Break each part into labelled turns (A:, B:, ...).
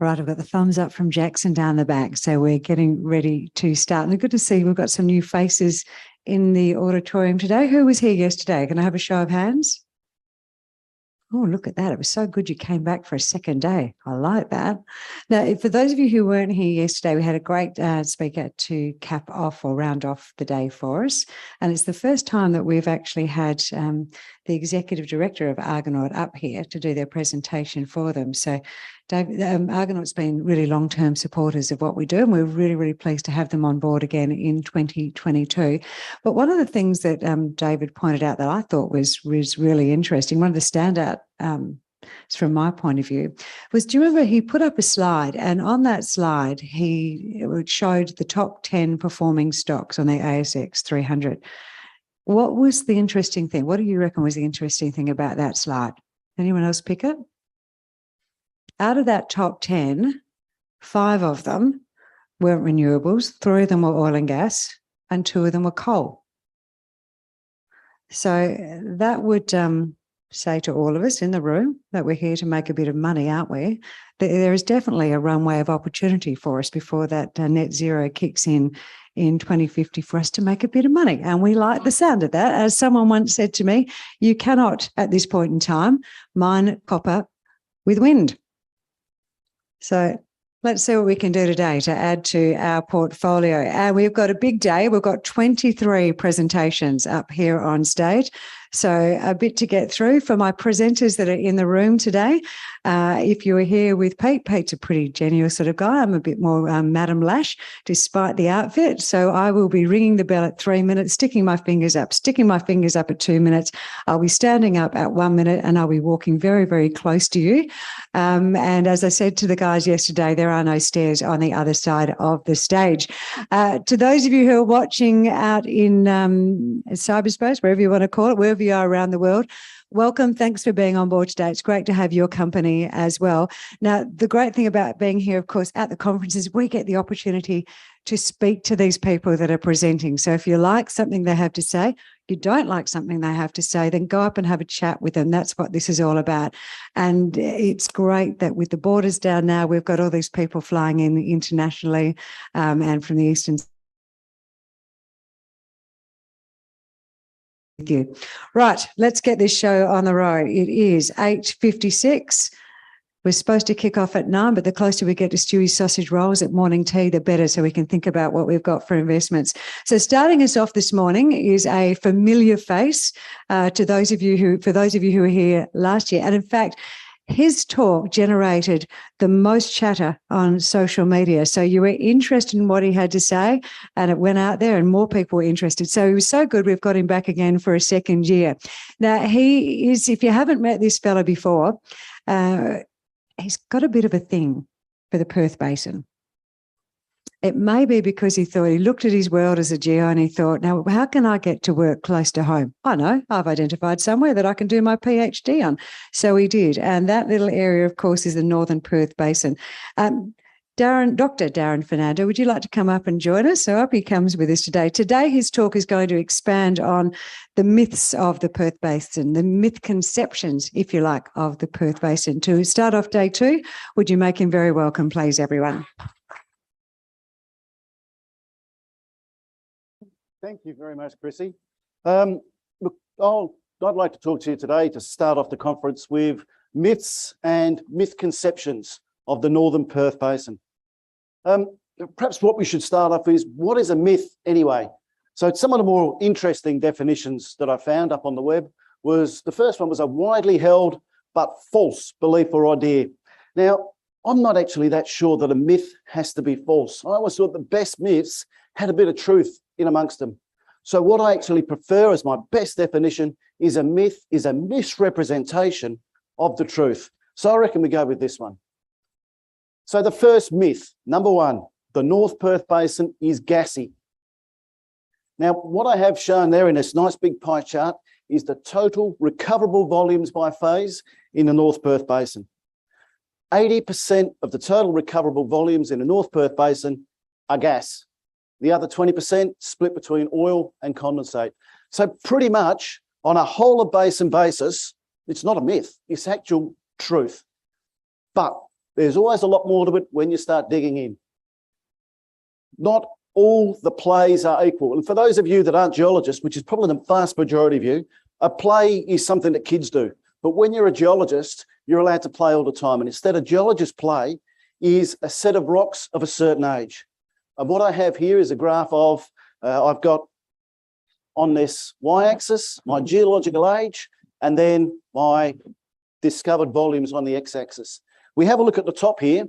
A: Right, I've got the thumbs up from Jackson down the back. So we're getting ready to start. And good to see we've got some new faces in the auditorium today. Who was here yesterday? Can I have a show of hands? Oh, look at that. It was so good you came back for a second day. I like that. Now, for those of you who weren't here yesterday, we had a great speaker to cap off or round off the day for us. And it's the first time that we've actually had the executive director of Argonaut up here to do their presentation for them. So Argonaut's been really long-term supporters of what we do, and we're really, really pleased to have them on board again in 2022. But one of the things that David pointed out that I thought was really interesting, one of the standout from my point of view, was, do you remember he put up a slide, and on that slide he showed the top 10 performing stocks on the ASX 300. What was the interesting thing? What do you reckon was the interesting thing about that slide? Anyone else pick it? Out of that top 10, 5 of them weren't renewables, 3 of them were oil and gas, and 2 of them were coal. So that would say to all of us in the room that we're here to make a bit of money, aren't we? There is definitely a runway of opportunity for us before that net zero kicks in 2050 for us to make a bit of money. And we like the sound of that. As someone once said to me, you cannot, at this point in time, mine copper with wind. So let's see what we can do today to add to our portfolio. And we've got a big day. We've got 23 presentations up here on stage. So a bit to get through for my presenters that are in the room today. If you were here with Pete, Pete's a pretty genial sort of guy. I'm a bit more Madam Lash, despite the outfit. So I will be ringing the bell at 3 minutes, sticking my fingers up at 2 minutes. I'll be standing up at 1 minute, and I'll be walking very, very close to you. And as I said to the guys yesterday, there are no stairs on the other side of the stage. To those of you who are watching out in cyberspace, wherever you want to call it, wherever you are around the world, welcome. Thanks for being on board today. It's great to have your company as well. Now, the great thing about being here, of course, at the conference is we get the opportunity to speak to these people that are presenting. So if you like something they have to say, you don't like something they have to say, then go up and have a chat with them. That's what this is all about. And it's great that with the borders down now, we've got all these people flying in internationally and from the eastern. You. Right, let's get this show on the road. It is 8:56. We're supposed to kick off at 9, but the closer we get to Stewie's sausage rolls at morning tea, the better, so we can think about what we've got for investments. So starting us off this morning is a familiar face for those of you who were here last year. And in fact, his talk generated the most chatter on social media. So you were interested in what he had to say, and it went out there and more people were interested. So it was so good we've got him back again for a second year. Now, he is, if you haven't met this fella before, he's got a bit of a thing for the Perth Basin. It may be because he looked at his world as a geo and he thought, now, how can I get to work close to home? I know, I've identified somewhere that I can do my PhD on. So he did. And that little area, of course, is the Northern Perth Basin. Dr. Darren Ferdinando, would you like to come up and join us? So up he comes with us today. Today, his talk is going to expand on the myths of the Perth Basin, the myth conceptions, if you like, of the Perth Basin. To start off day 2, would you make him very welcome, please, everyone?
B: Thank you very much, Chrissy. Look, I'd like to talk to you today to start off the conference with myths and misconceptions of the Northern Perth Basin. Perhaps what we should start off is, what is a myth anyway? So some of the more interesting definitions that I found up on the web was, the first one was a widely held but false belief or idea. Now, I'm not actually that sure that a myth has to be false. I always thought the best myths had a bit of truth in amongst them. So what I actually prefer as my best definition is, a myth is a misrepresentation of the truth. So I reckon we go with this one. So the first myth, number 1, the North Perth Basin is gassy. Now, what I have shown there in this nice big pie chart is the total recoverable volumes by phase in the North Perth Basin. 80% of the total recoverable volumes in the North Perth Basin are gas. The other 20% split between oil and condensate. So pretty much on a whole of basin basis, it's not a myth, it's actual truth. But there's always a lot more to it when you start digging in. Not all the plays are equal. And for those of you that aren't geologists, which is probably the vast majority of you, a play is something that kids do. But when you're a geologist, you're allowed to play all the time. And instead, a geologist play is a set of rocks of a certain age. And what I have here is a graph of, I've got on this y-axis, my geological age, and then my discovered volumes on the x-axis. We have a look at the top here,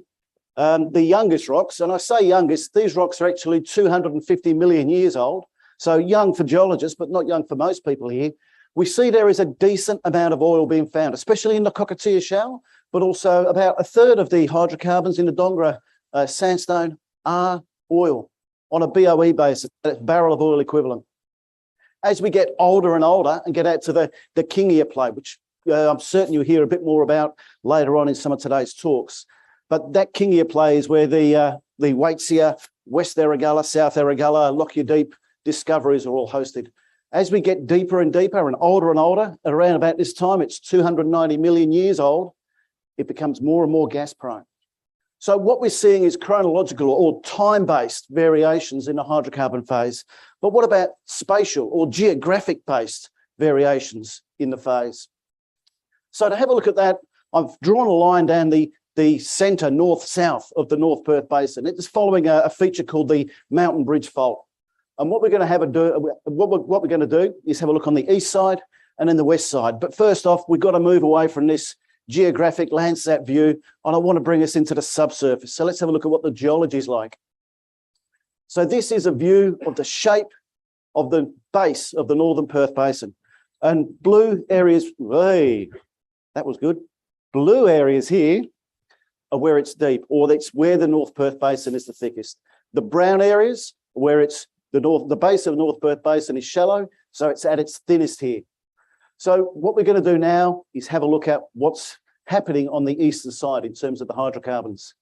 B: the youngest rocks, and I say youngest, these rocks are actually 250 million years old, so young for geologists, but not young for most people here. We see there is a decent amount of oil being found, especially in the Cockatoo Shale, but also about a third of the hydrocarbons in the Dongara sandstone are oil on a BOE basis, that's barrel of oil equivalent. As we get older and older and get out to the kingier play, which I'm certain you'll hear a bit more about later on in some of today's talks. But that kingier play is where the Waitsia, West Erregulla, South Erregulla, Lockyer Deep discoveries are all hosted. As we get deeper and deeper and older, around about this time, it's 290 million years old, it becomes more and more gas prone. So what we're seeing is chronological or time-based variations in the hydrocarbon phase. But what about spatial or geographic-based variations in the phase? So to have a look at that, I've drawn a line down the centre north-south of the North Perth Basin. It is following a feature called the Mountain Bridge Fault. And what we're going to do is have a look on the east side and then the west side. But first off, we've got to move away from this geographic Landsat view, and I want to bring us into the subsurface. So let's have a look at what the geology is like. So this is a view of the shape of the base of the Northern Perth Basin. And blue areas, hey, that was good. Blue areas here are where it's deep, or that's where the North Perth Basin is the thickest. The brown areas, where it's the base of the North Perth Basin is shallow, so it's at its thinnest here. So what we're going to do now is have a look at what's happening on the eastern side in terms of the hydrocarbons.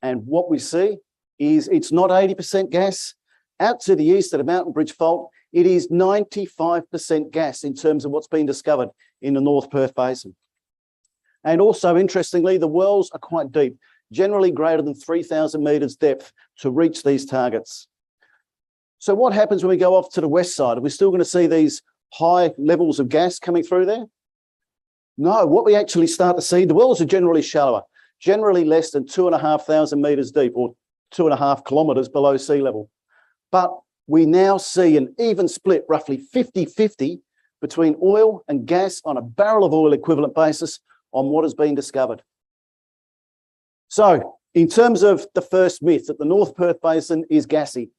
B: And what we see is it's not 80% gas. Out to the east of the Mountain Bridge Fault, it is 95% gas in terms of what's been discovered in the North Perth Basin. And also, interestingly, the wells are quite deep, generally greater than 3,000 metres depth to reach these targets. So what happens when we go off to the west side? Are we still going to see these high levels of gas coming through there? No, what we actually start to see, the wells are generally shallower, generally less than 2,500 metres deep or 2.5 kilometres below sea level. But we now see an even split, roughly 50-50, between oil and gas on a barrel of oil equivalent basis on what has been discovered. So in terms of the first myth, that the North Perth Basin is gassy,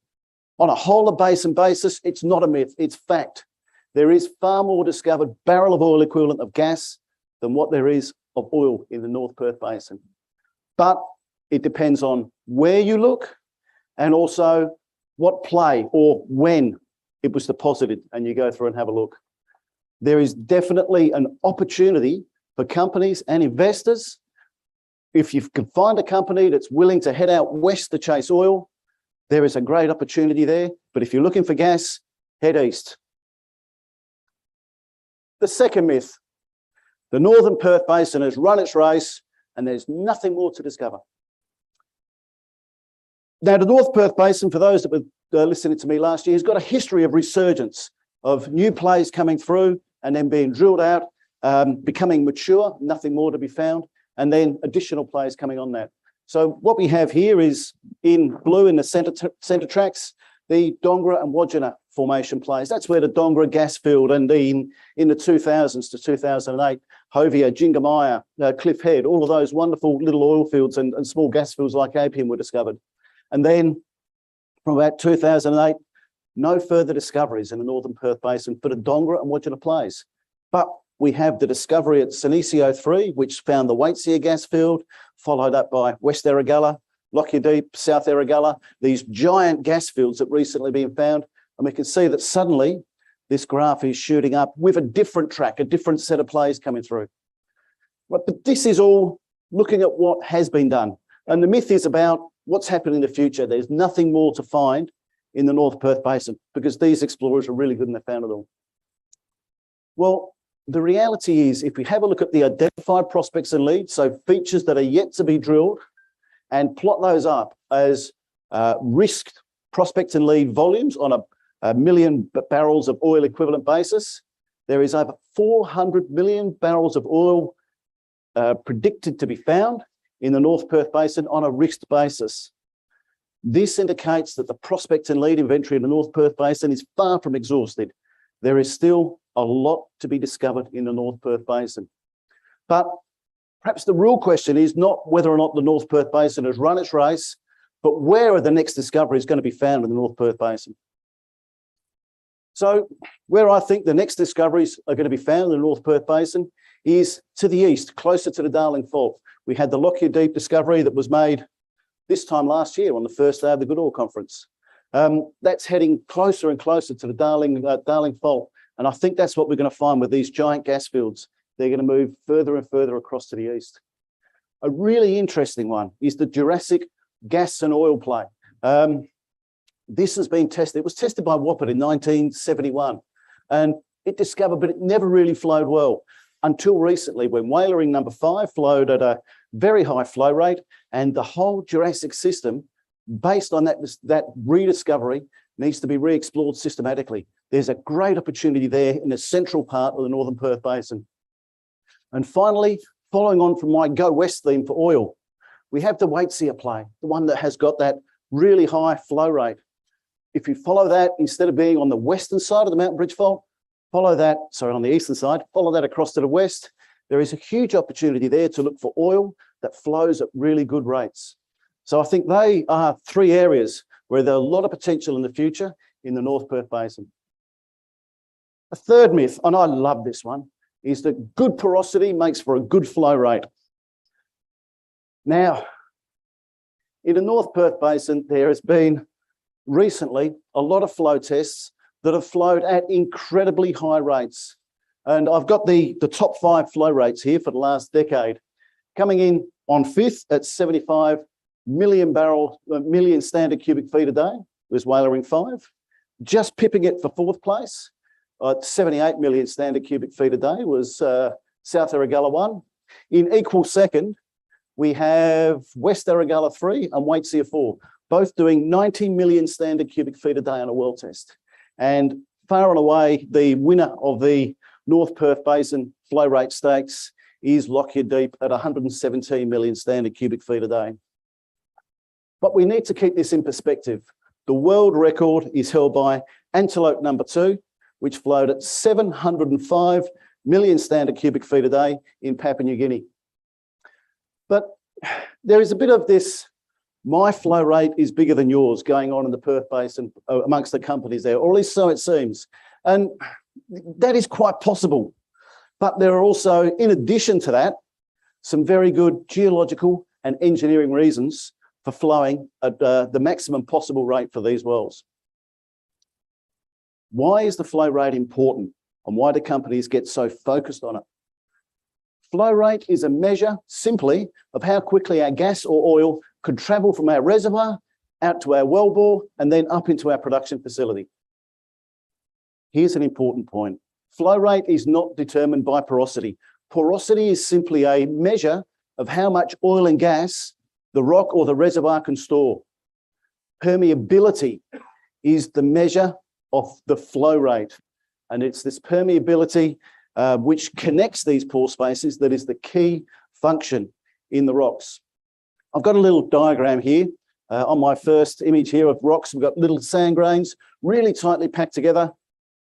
B: on a whole of basin basis, it's not a myth, it's fact. There is far more discovered barrel of oil equivalent of gas than what there is of oil in the North Perth Basin. But it depends on where you look and also what play or when it was deposited, and you go through and have a look. There is definitely an opportunity for companies and investors. If you can find a company that's willing to head out west to chase oil, there is a great opportunity there. But if you're looking for gas, head east. The second myth, the Northern Perth Basin has run its race and there's nothing more to discover. Now, the North Perth Basin, for those that were listening to me last year, has got a history of resurgence of new plays coming through and then being drilled out, becoming mature, nothing more to be found, and then additional plays coming on that. So what we have here is in blue in the centre tracks, the Dongara and Wodgina formation plays. That's where the Dongara gas field and in the 2000s to 2008, Hovia, Jingamaya, Cliff Head, all of those wonderful little oil fields and small gas fields like Apium were discovered. And then from about 2008, no further discoveries in the Northern Perth Basin for the Dongara and Wodgina plays. But we have the discovery at Senecio 3, which found the Waitsia gas field, followed up by West Erregulla, Lockyer Deep, South Erregulla, these giant gas fields that recently been found. And we can see that suddenly this graph is shooting up with a different track, a different set of plays coming through. But this is all looking at what has been done. And the myth is about what's happening in the future. There's nothing more to find in the North Perth Basin because these explorers are really good and they found it all. Well, the reality is, if we have a look at the identified prospects and leads, so features that are yet to be drilled, and plot those up as risked prospect and lead volumes on a million barrels of oil equivalent basis, there is over 400 million barrels of oil predicted to be found in the North Perth Basin on a risked basis. This indicates that the prospect and lead inventory in the North Perth Basin is far from exhausted. There is still a lot to be discovered in the North Perth Basin. But perhaps the real question is not whether or not the North Perth Basin has run its race, but where are the next discoveries going to be found in the North Perth Basin? So where I think the next discoveries are going to be found in the North Perth Basin is to the east, closer to the Darling Fault. We had the Lockyer Deep discovery that was made this time last year on the first day of the Good Oil Conference. That's heading closer and closer to the Darling Fault. And I think that's what we're going to find with these giant gas fields. They're going to move further and further across to the east. A really interesting one is the Jurassic gas and oil play. This has been tested. It was tested by Wapit in 1971, and it discovered, but it never really flowed well until recently, when Whalering number 5 flowed at a very high flow rate, and the whole Jurassic system, based on that rediscovery, needs to be re-explored systematically. There's a great opportunity there in the central part of the Northern Perth Basin. And finally, following on from my Go West theme for oil, we have the Waitsia play, the one that has got that really high flow rate. If you follow that, instead of being on the western side of the Mountain Bridge Fault, follow that, sorry, on the eastern side, follow that across to the west. There is a huge opportunity there to look for oil that flows at really good rates. So I think they are 3 areas where there's a lot of potential in the future in the North Perth Basin. A third myth, and I love this one, is that good porosity makes for a good flow rate. Now, in the North Perth Basin, there has been recently a lot of flow tests that have flowed at incredibly high rates. And I've got the top 5 flow rates here for the last decade. Coming in on 5th at 75 million standard cubic feet a day was Whalering 5. Just pipping it for 4th place at 78 million standard cubic feet a day was South Erregulla 1. In equal second, we have West Erregulla 3 and Waitsia 4, both doing 90 million standard cubic feet a day on a well test. And far and away, the winner of the North Perth Basin flow rate stakes is Lockyer Deep at 117 million standard cubic feet a day. But we need to keep this in perspective. The world record is held by Antelope number 2, which flowed at 705 million standard cubic feet a day in Papua New Guinea. But there is a bit of this, my flow rate is bigger than yours going on in the Perth Basin amongst the companies there, or at least so it seems. And that is quite possible. But there are also, in addition to that, some very good geological and engineering reasons for flowing at the maximum possible rate for these wells. Why is the flow rate important, and why do companies get so focused on it? Flow rate is a measure simply of how quickly our gas or oil could travel from our reservoir out to our wellbore and then up into our production facility. Here's an important point. Flow rate is not determined by porosity. Porosity is simply a measure of how much oil and gas the rock or the reservoir can store. Permeability is the measure of the flow rate. And it's this permeability which connects these pore spaces that is the key function in the rocks. I've got a little diagram here on my first image here of rocks. We've got little sand grains really tightly packed together,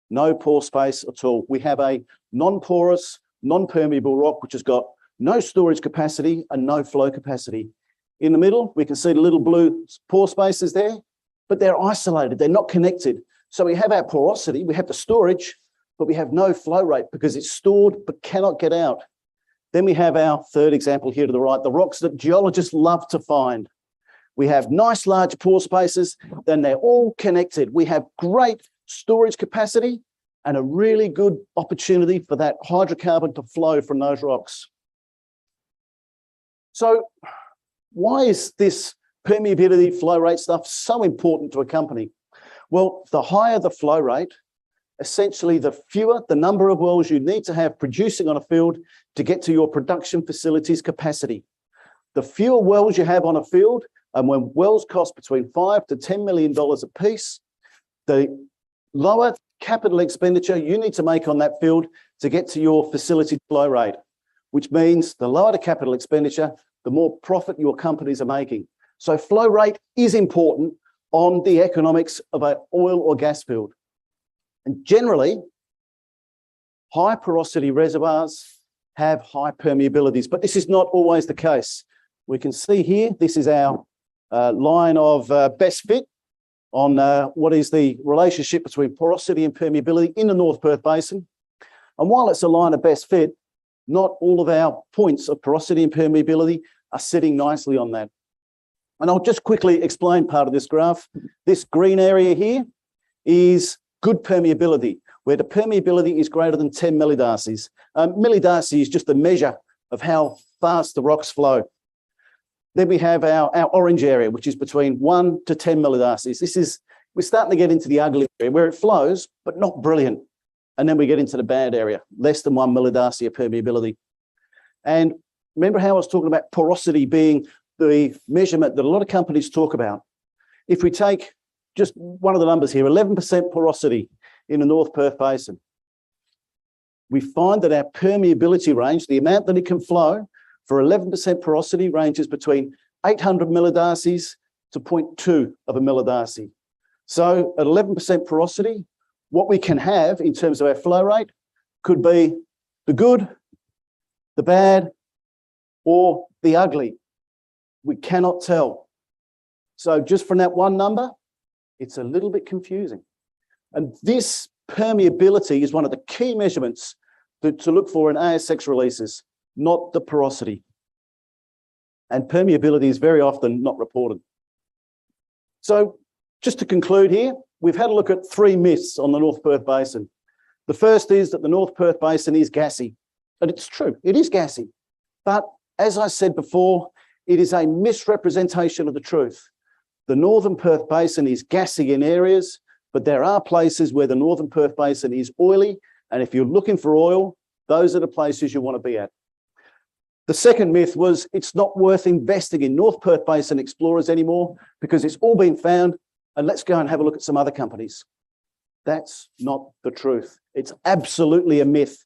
B: no pore space at all. We have a non-porous, non-permeable rock which has got no storage capacity and no flow capacity. In the middle, we can see the little blue pore spaces there, but they're isolated, they're not connected. So we have our porosity, we have the storage, but we have no flow rate because it's stored but cannot get out. Then we have our third example here to the right, the rocks that geologists love to find. We have nice large pore spaces, then they're all connected. We have great storage capacity and a really good opportunity for that hydrocarbon to flow from those rocks. So why is this permeability flow rate stuff so important to a company? Well, the higher the flow rate, Essentially, the fewer the number of wells you need to have producing on a field to get to your production facilities capacity. The fewer wells you have on a field, and when wells cost between $5 to $10 million a piece, the lower capital expenditure you need to make on that field to get to your facility flow rate, which means the lower the capital expenditure, the more profit your companies are making. So flow rate is important on the economics of an oil or gas field. And generally, high porosity reservoirs have high permeabilities, but this is not always the case. We can see here, this is our line of best fit on what is the relationship between porosity and permeability in the North Perth Basin. And while it's a line of best fit, not all of our points of porosity and permeability are sitting nicely on that. And I'll just quickly explain part of this graph. This green area here is good permeability, where the permeability is greater than 10 millidarcies. Millidarcy is just a measure of how fast the rocks flow. Then we have our orange area, which is between 1 to 10 millidarcies. We're starting to get into the ugly area where it flows, but not brilliant. And then we get into the bad area, less than 1 millidarcy of permeability. And remember how I was talking about porosity being the measurement that a lot of companies talk about. If we take just one of the numbers here, 11% porosity in the North Perth Basin, we find that our permeability range, the amount that it can flow for 11% porosity, ranges between 800 millidarcies to 0.2 of a millidarcy. So at 11% porosity, what we can have in terms of our flow rate could be the good, the bad, or the ugly. We cannot tell. So just from that one number, it's a little bit confusing. And this permeability is one of the key measurements to look for in ASX releases, not the porosity. And permeability is very often not reported. So just to conclude here, we've had a look at 3 myths on the North Perth Basin. The first is that the North Perth Basin is gassy. And it's true, it is gassy. But as I said before, it is a misrepresentation of the truth. The Northern Perth Basin is gassy in areas, but there are places where the Northern Perth Basin is oily. And if you're looking for oil, those are the places you want to be at. The second myth was it's not worth investing in North Perth Basin explorers anymore because it's all been found, and let's go and have a look at some other companies. That's not the truth. It's absolutely a myth.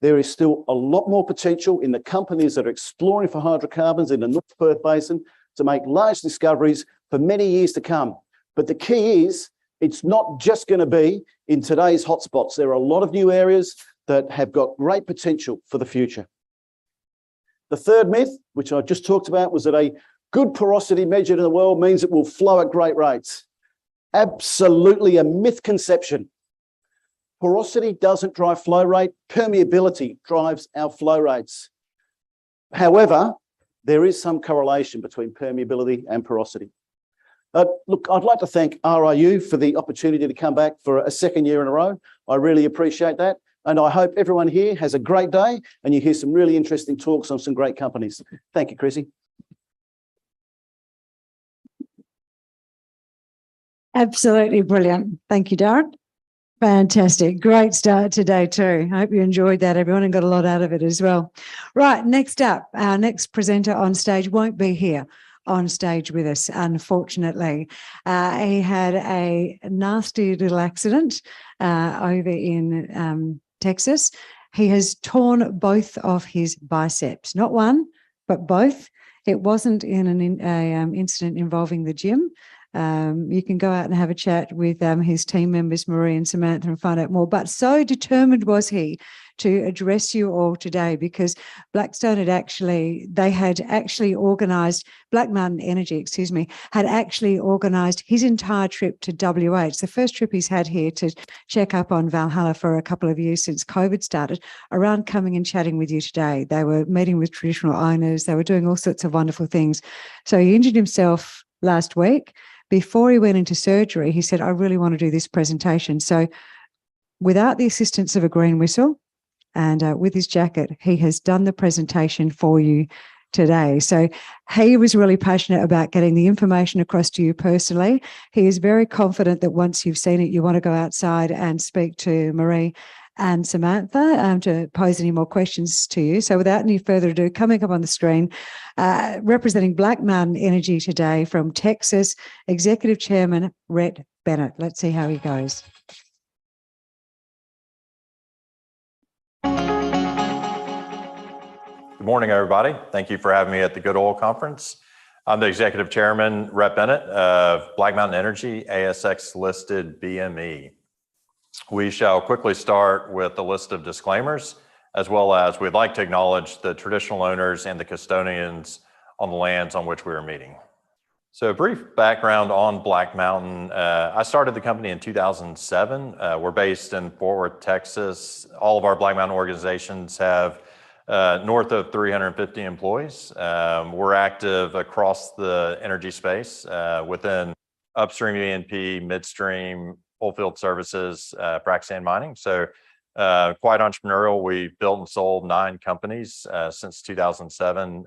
B: There is still a lot more potential in the companies that are exploring for hydrocarbons in the North Perth Basin to make large discoveries for many years to come. But the key is, it's not just going to be in today's hotspots. There are a lot of new areas that have got great potential for the future. The third myth, which I just talked about, was that a good porosity measured in the world means it will flow at great rates. Absolutely a misconception. Porosity doesn't drive flow rate. Permeability drives our flow rates. However, there is some correlation between permeability and porosity. Look, I'd like to thank RIU for the opportunity to come back for a second year in a row. I really appreciate that. And I hope everyone here has a great day and you hear some really interesting talks on some great companies. Thank you, Chrissy.
A: Absolutely brilliant. Thank you, Darren. Fantastic. Great start today too. I hope you enjoyed that, everyone, and got a lot out of it as well. Right, next up, our next presenter on stage won't be here on stage with us, unfortunately. He had a nasty little accident over in Texas. He has torn both of his biceps, not one, but both. It wasn't in an incident involving the gym. You can go out and have a chat with his team members, Marie and Samantha, and find out more. But so determined was he to address you all today because Blackstone had actually organised, Black Mountain Energy, had actually organised his entire trip to WA. It's the first trip he's had here to check up on Valhalla for a couple of years since COVID started, around coming and chatting with you today. They were meeting with traditional owners. They were doing all sorts of wonderful things. So he injured himself last week. Before he went into surgery, he said, I really want to do this presentation. So without the assistance of a green whistle and with his jacket, he has done the presentation for you today. So he was really passionate about getting the information across to you personally. He is very confident that once you've seen it, you want to go outside and speak to Marie and Samantha to pose any more questions to you. So without any further ado, coming up on the screen, representing Black Mountain Energy today from Texas, Executive Chairman Rhett Bennett. Let's see how he goes.
C: Good morning, everybody. Thank you for having me at the Good Oil Conference. I'm the Executive Chairman, Rhett Bennett of Black Mountain Energy, ASX listed BME. We shall quickly start with a list of disclaimers, as well as we'd like to acknowledge the traditional owners and the custodians on the lands on which we are meeting. So a brief background on Black Mountain. I started the company in 2007. We're based in Fort Worth, Texas. All of our Black Mountain organizations have north of 350 employees. We're active across the energy space within upstream E&P, midstream, oilfield services, frac sand mining. So quite entrepreneurial. We've built and sold 9 companies since 2007.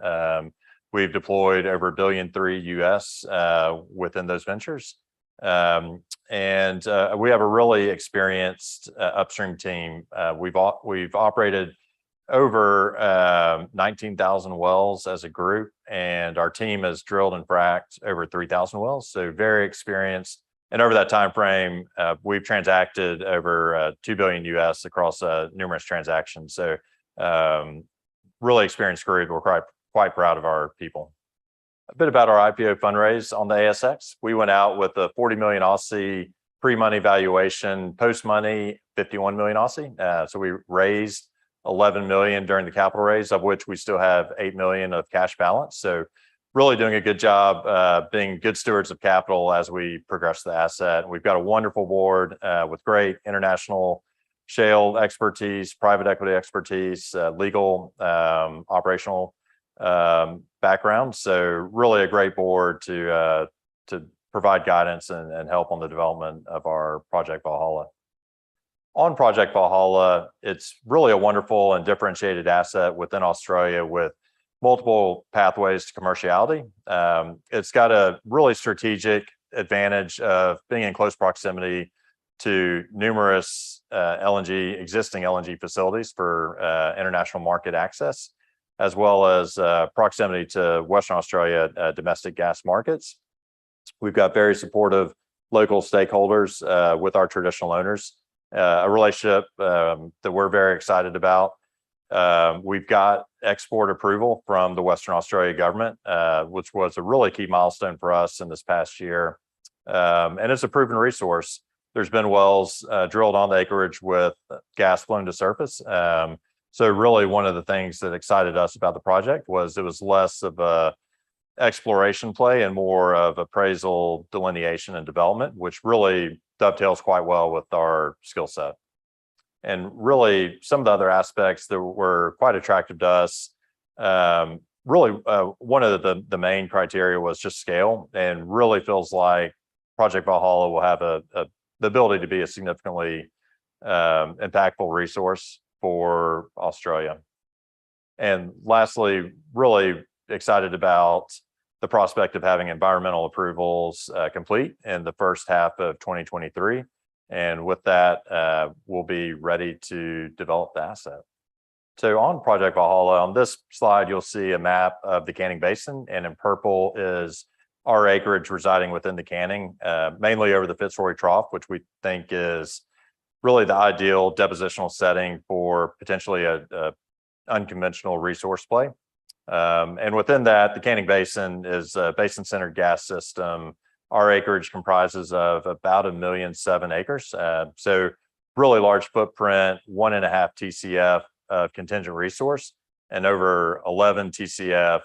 C: We've deployed over $1.3 billion US within those ventures. And we have a really experienced upstream team. We've operated over 19,000 wells as a group, and our team has drilled and fracked over 3,000 wells. So very experienced. And over that time frame, we've transacted over $2 billion US across numerous transactions. So really experienced group. We're quite proud of our people. A bit about our IPO fundraise on the ASX. We went out with a 40 million Aussie pre-money valuation, post-money 51 million Aussie. So we raised 11 million during the capital raise, of which we still have 8 million of cash balance. So really doing a good job being good stewards of capital as we progress the asset. We've got a wonderful board with great international shale expertise, private equity expertise, legal, operational background. So really a great board to provide guidance and help on the development of our Project Valhalla. On Project Valhalla, it's really a wonderful and differentiated asset within Australia with multiple pathways to commerciality. It's got a really strategic advantage of being in close proximity to numerous existing LNG facilities for international market access, as well as proximity to Western Australia domestic gas markets. We've got very supportive local stakeholders with our traditional owners, a relationship that we're very excited about. We've got export approval from the Western Australia government, which was a really key milestone for us in this past year. And it's a proven resource. There's been wells drilled on the acreage with gas flown to surface. So really one of the things that excited us about the project was it was less of a exploration play and more of appraisal, delineation, and development, which really dovetails quite well with our skill set. And really some of the other aspects that were quite attractive to us, really one of the main criteria was just scale, and really feels like Project Valhalla will have the ability to be a significantly impactful resource for Australia. And lastly, really excited about the prospect of having environmental approvals complete in the first half of 2023. And with that, we'll be ready to develop the asset. So on Project Valhalla, on this slide, you'll see a map of the Canning Basin, and in purple is our acreage residing within the Canning, mainly over the Fitzroy Trough, which we think is really the ideal depositional setting for potentially a unconventional resource play. And within that, the Canning Basin is a basin-centered gas system. Our acreage comprises of about 1.7 million acres. So really large footprint, 1.5 TCF of contingent resource, and over 11 TCF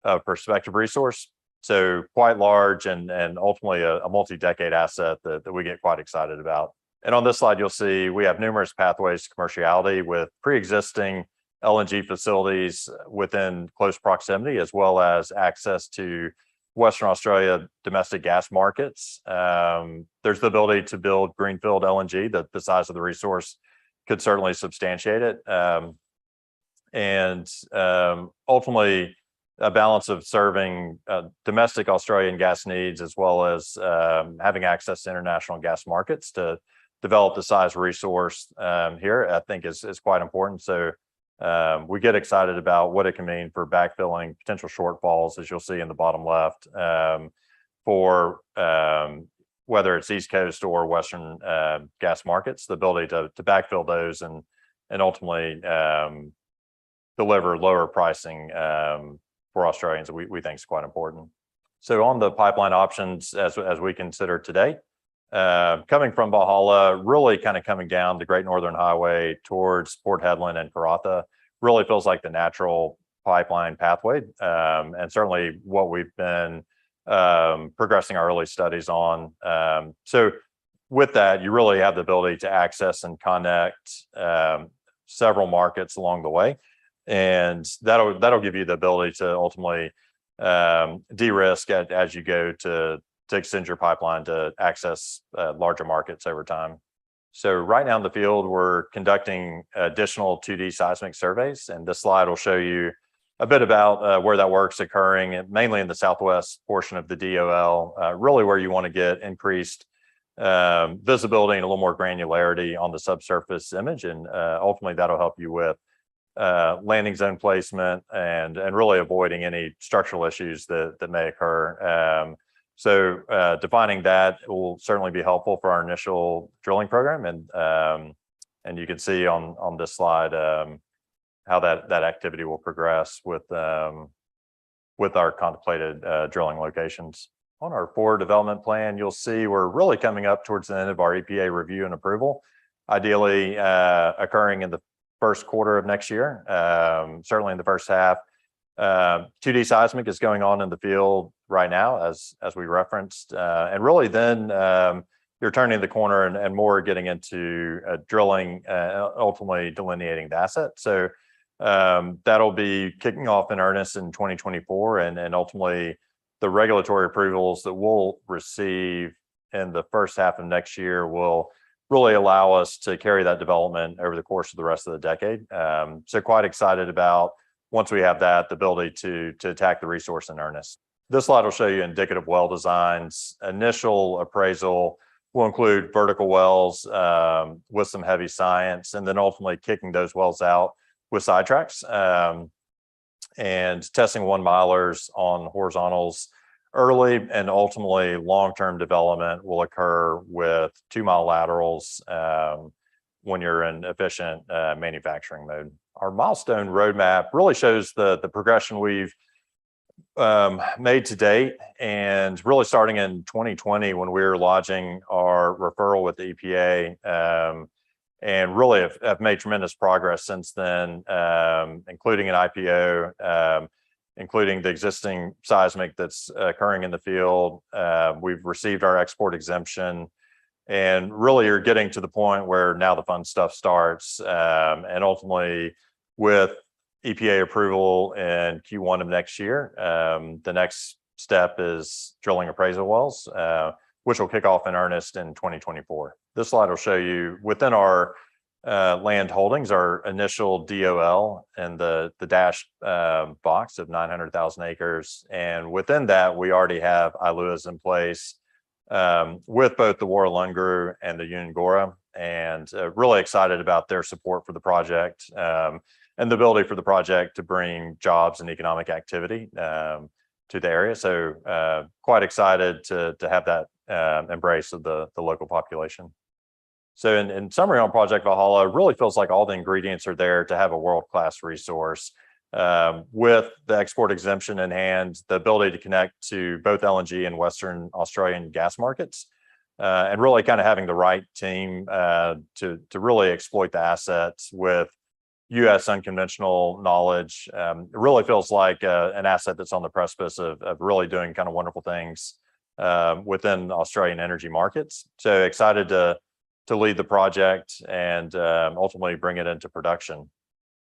C: of prospective resource. So quite large and ultimately a multi-decade asset that we get quite excited about. And on this slide, you'll see we have numerous pathways to commerciality with pre-existing LNG facilities within close proximity, as well as access to Western Australia domestic gas markets. There's the ability to build greenfield LNG. The size of the resource could certainly substantiate it. And ultimately, a balance of serving domestic Australian gas needs as well as having access to international gas markets to develop the size resource here, I think is quite important. So we get excited about what it can mean for backfilling potential shortfalls, as you'll see in the bottom left, for whether it's East Coast or Western gas markets, the ability to backfill those and ultimately deliver lower pricing for Australians, we think is quite important. So on the pipeline options as we consider today, coming from Valhalla, really kind of coming down the Great Northern Highway towards Port Hedland and Karratha, really feels like the natural pipeline pathway, and certainly what we've been progressing our early studies on. So with that, you really have the ability to access and connect several markets along the way, and that'll give you the ability to ultimately de-risk as you go to extend your pipeline to access larger markets over time. So right now in the field, we're conducting additional 2D seismic surveys, and this slide will show you a bit about where that work's occurring, mainly in the southwest portion of the DOL, really where you want to get increased visibility and a little more granularity on the subsurface image, and ultimately that'll help you with landing zone placement and really avoiding any structural issues that may occur. So defining that will certainly be helpful for our initial drilling program, and you can see on this slide how that activity will progress with our contemplated drilling locations. On our forward development plan, you'll see we're really coming up towards the end of our EPA review and approval, ideally occurring in the first quarter of next year, certainly in the first half. 2D seismic is going on in the field right now, as we referenced, and really then you're turning the corner and more getting into drilling, ultimately delineating the asset. So that'll be kicking off in earnest in 2024, and ultimately the regulatory approvals that we'll receive in the first half of next year will really allow us to carry that development over the course of the rest of the decade. So quite excited about, once we have that, the ability to attack the resource in earnest. This slide will show you indicative well designs. Initial appraisal will include vertical wells with some heavy science, and then ultimately kicking those wells out with sidetracks and testing 1 milers on horizontals early, and ultimately long-term development will occur with 2-mile laterals when you're in efficient manufacturing mode. Our milestone roadmap really shows the progression we've made to date, and really starting in 2020 when we were lodging our referral with the EPA, and really have made tremendous progress since then, including an IPO, including the existing seismic that's occurring in the field. We've received our export exemption, and really you're getting to the point where now the fun stuff starts, and ultimately with EPA approval in Q1 of next year, the next step is drilling appraisal wells, which will kick off in earnest in 2024. This slide will show you within our land holdings, our initial DOL and the dashed box of 900,000 acres. And within that, we already have ILUAs in place with both the Warralungu and the Unigora, and really excited about their support for the project and the ability for the project to bring jobs and economic activity to the area. So quite excited to have that embrace of the local population. So in summary on Project Valhalla, it really feels like all the ingredients are there to have a world-class resource with the export exemption in hand, the ability to connect to both LNG and Western Australian gas markets, and really kind of having the right team to really exploit the assets with U.S. unconventional knowledge. It really feels like an asset that's on the precipice of really doing kind of wonderful things within Australian energy markets. So excited to lead the project and ultimately bring it into production.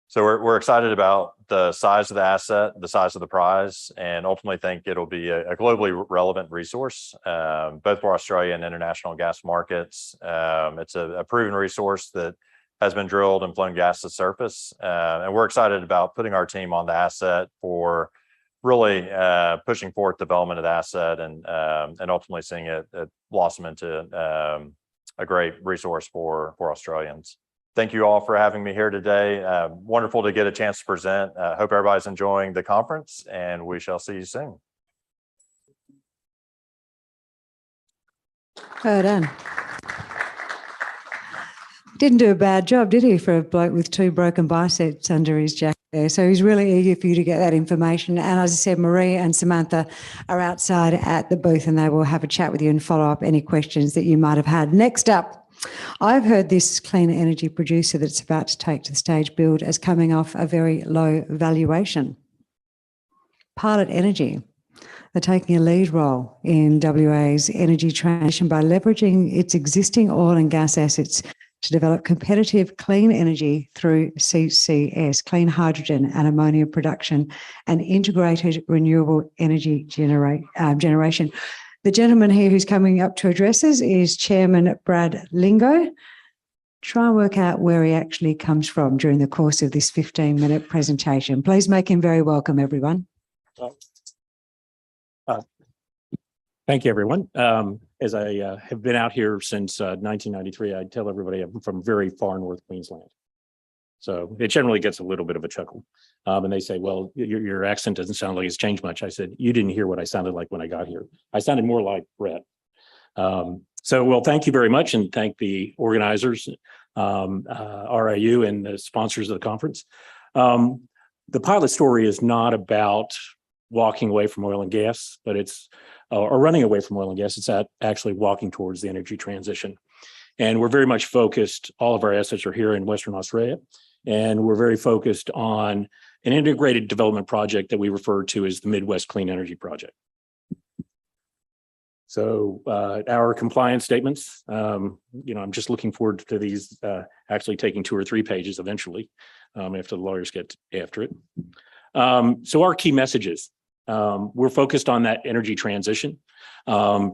C: So we're excited about the size of the asset, the size of the prize, and ultimately think it'll be a globally relevant resource, both for Australia and international gas markets. It's a proven resource that has been drilled and flown gas to surface. And we're excited about putting our team on the asset for really pushing forward development of the asset and ultimately seeing it blossom into a great resource for Australians. Thank you all for having me here today. Wonderful to get a chance to present. Hope everybody's enjoying the conference, and we shall see you soon.
A: Well done. Didn't do a bad job, did he, for a bloke with 2 broken biceps under his jacket there? So he's really eager for you to get that information. And as I said, Marie and Samantha are outside at the booth, and they will have a chat with you and follow up any questions that you might have had. Next up, I've heard this clean energy producer that's about to take to the stage build as coming off a very low valuation. Pilot Energy. They're taking a lead role in WA's energy transition by leveraging its existing oil and gas assets to develop competitive clean energy through CCS, clean hydrogen and ammonia production, and integrated renewable energy generation. The gentleman here who's coming up to address us is Chairman Brad Lingo. Try and work out where he actually comes from during the course of this 15-minute presentation. Please make him very welcome, everyone.
D: Thank you, everyone. As I have been out here since 1993, I tell everybody I'm from very far north Queensland. So it generally gets a little bit of a chuckle. And they say, well, your accent doesn't sound like it's changed much. I said, you didn't hear what I sounded like when I got here. I sounded more like Rhett. Well, thank you very much, and thank the organizers, RIU, and the sponsors of the conference. The pilot story is not about walking away from oil and gas, but it's or running away from oil and gas. It's actually walking towards the energy transition. And we're very much focused, all of our assets are here in Western Australia, and we're very focused on an integrated development project that we refer to as the Midwest Clean Energy Project. So our compliance statements, I'm just looking forward to these actually taking 2 or 3 pages eventually after the lawyers get after it. So our key messages, we're focused on that energy transition,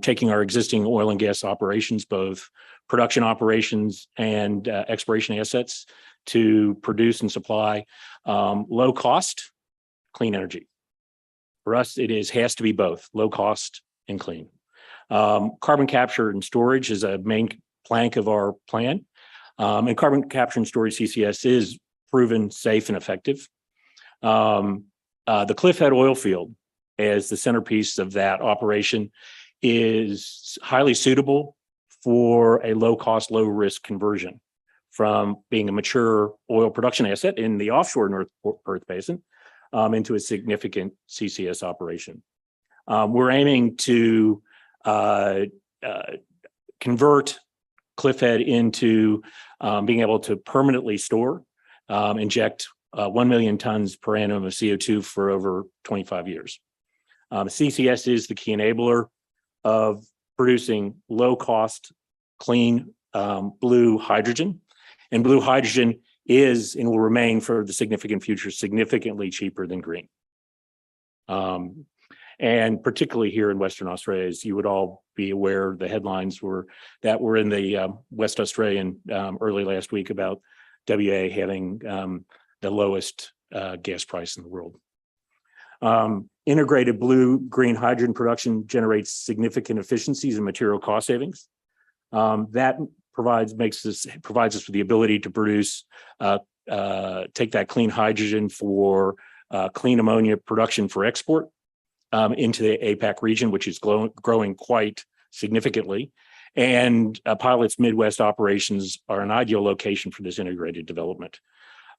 D: taking our existing oil and gas operations, both production operations and exploration assets, to produce and supply low cost, clean energy. For us, has to be both low cost and clean. Carbon capture and storage is a main plank of our plan. And carbon capture and storage, CCS, is proven safe and effective. The Cliffhead oil field, as the centerpiece of that operation, is highly suitable for a low-cost, low-risk conversion from being a mature oil production asset in the offshore North Perth Basin into a significant CCS operation. We're aiming to convert Cliffhead into being able to permanently store, inject 1 million tons per annum of CO2 for over 25 years. CCS is the key enabler of producing low-cost, clean blue hydrogen. And blue hydrogen is and will remain for the significant future significantly cheaper than green. And particularly here in Western Australia, as you would all be aware, the headlines were in the West Australian early last week about WA having the lowest gas price in the world. Integrated blue-green hydrogen production generates significant efficiencies and material cost savings. That provides us with the ability to produce, take that clean hydrogen for clean ammonia production for export into the APAC region, which is growing quite significantly. And Pilot's Midwest operations are an ideal location for this integrated development.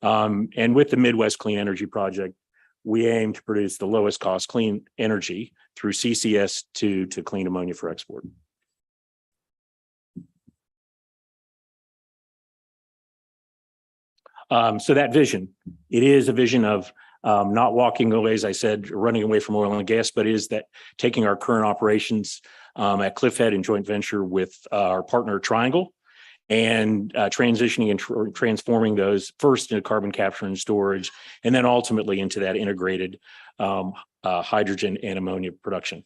D: And with the Midwest Clean Energy Project, we aim to produce the lowest cost clean energy through CCS to clean ammonia for export. So that vision, it is a vision of not walking away, as I said, running away from oil and gas, but is that taking our current operations at Cliffhead in joint venture with our partner Triangle, and transitioning and transforming those first into carbon capture and storage, and then ultimately into that integrated hydrogen and ammonia production.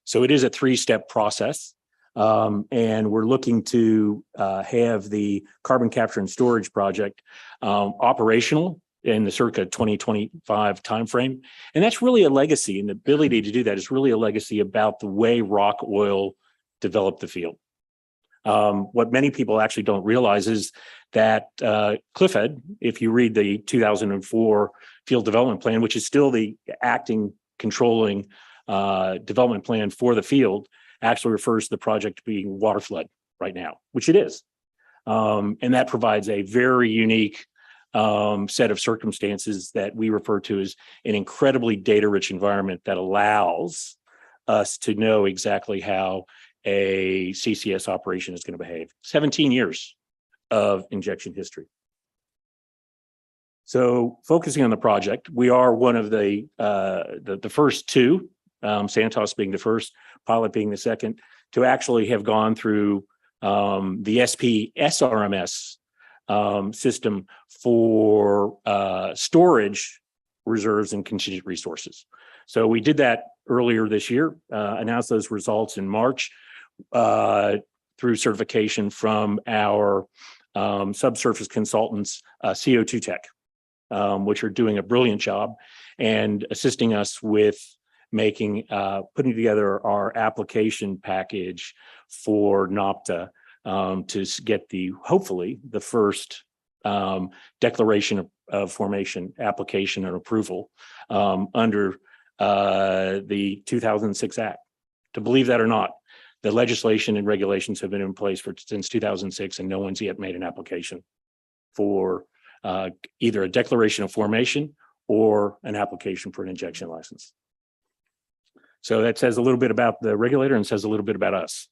D: So it is a 3-step process. And we're looking to have the carbon capture and storage project operational in the circa 2025 timeframe. And that's really a legacy, and the ability to do that is really a legacy about the way rock oil developed the field. What many people actually don't realize is that Cliffhead, if you read the 2004 field development plan, which is still the acting controlling development plan for the field, actually refers to the project being water flood right now, which it is. And that provides a very unique set of circumstances that we refer to as an incredibly data-rich environment that allows us to know exactly how a CCS operation is going to behave. 17 years of injection history. So focusing on the project, we are one of the first two, Santos being the first, Pilot being the second, to actually have gone through the SRMS system for storage reserves and contingent resources. So we did that earlier this year, announced those results in March through certification from our subsurface consultants, CO2 Tech, which are doing a brilliant job and assisting us with making, putting together our application package for NOPTA to get hopefully the first declaration of formation application and approval under the 2006 Act. To believe that or not, the legislation and regulations have been in place since 2006, and no one's yet made an application for either a declaration of formation or an application for an injection license. So that says a little bit about the regulator and says a little bit about us.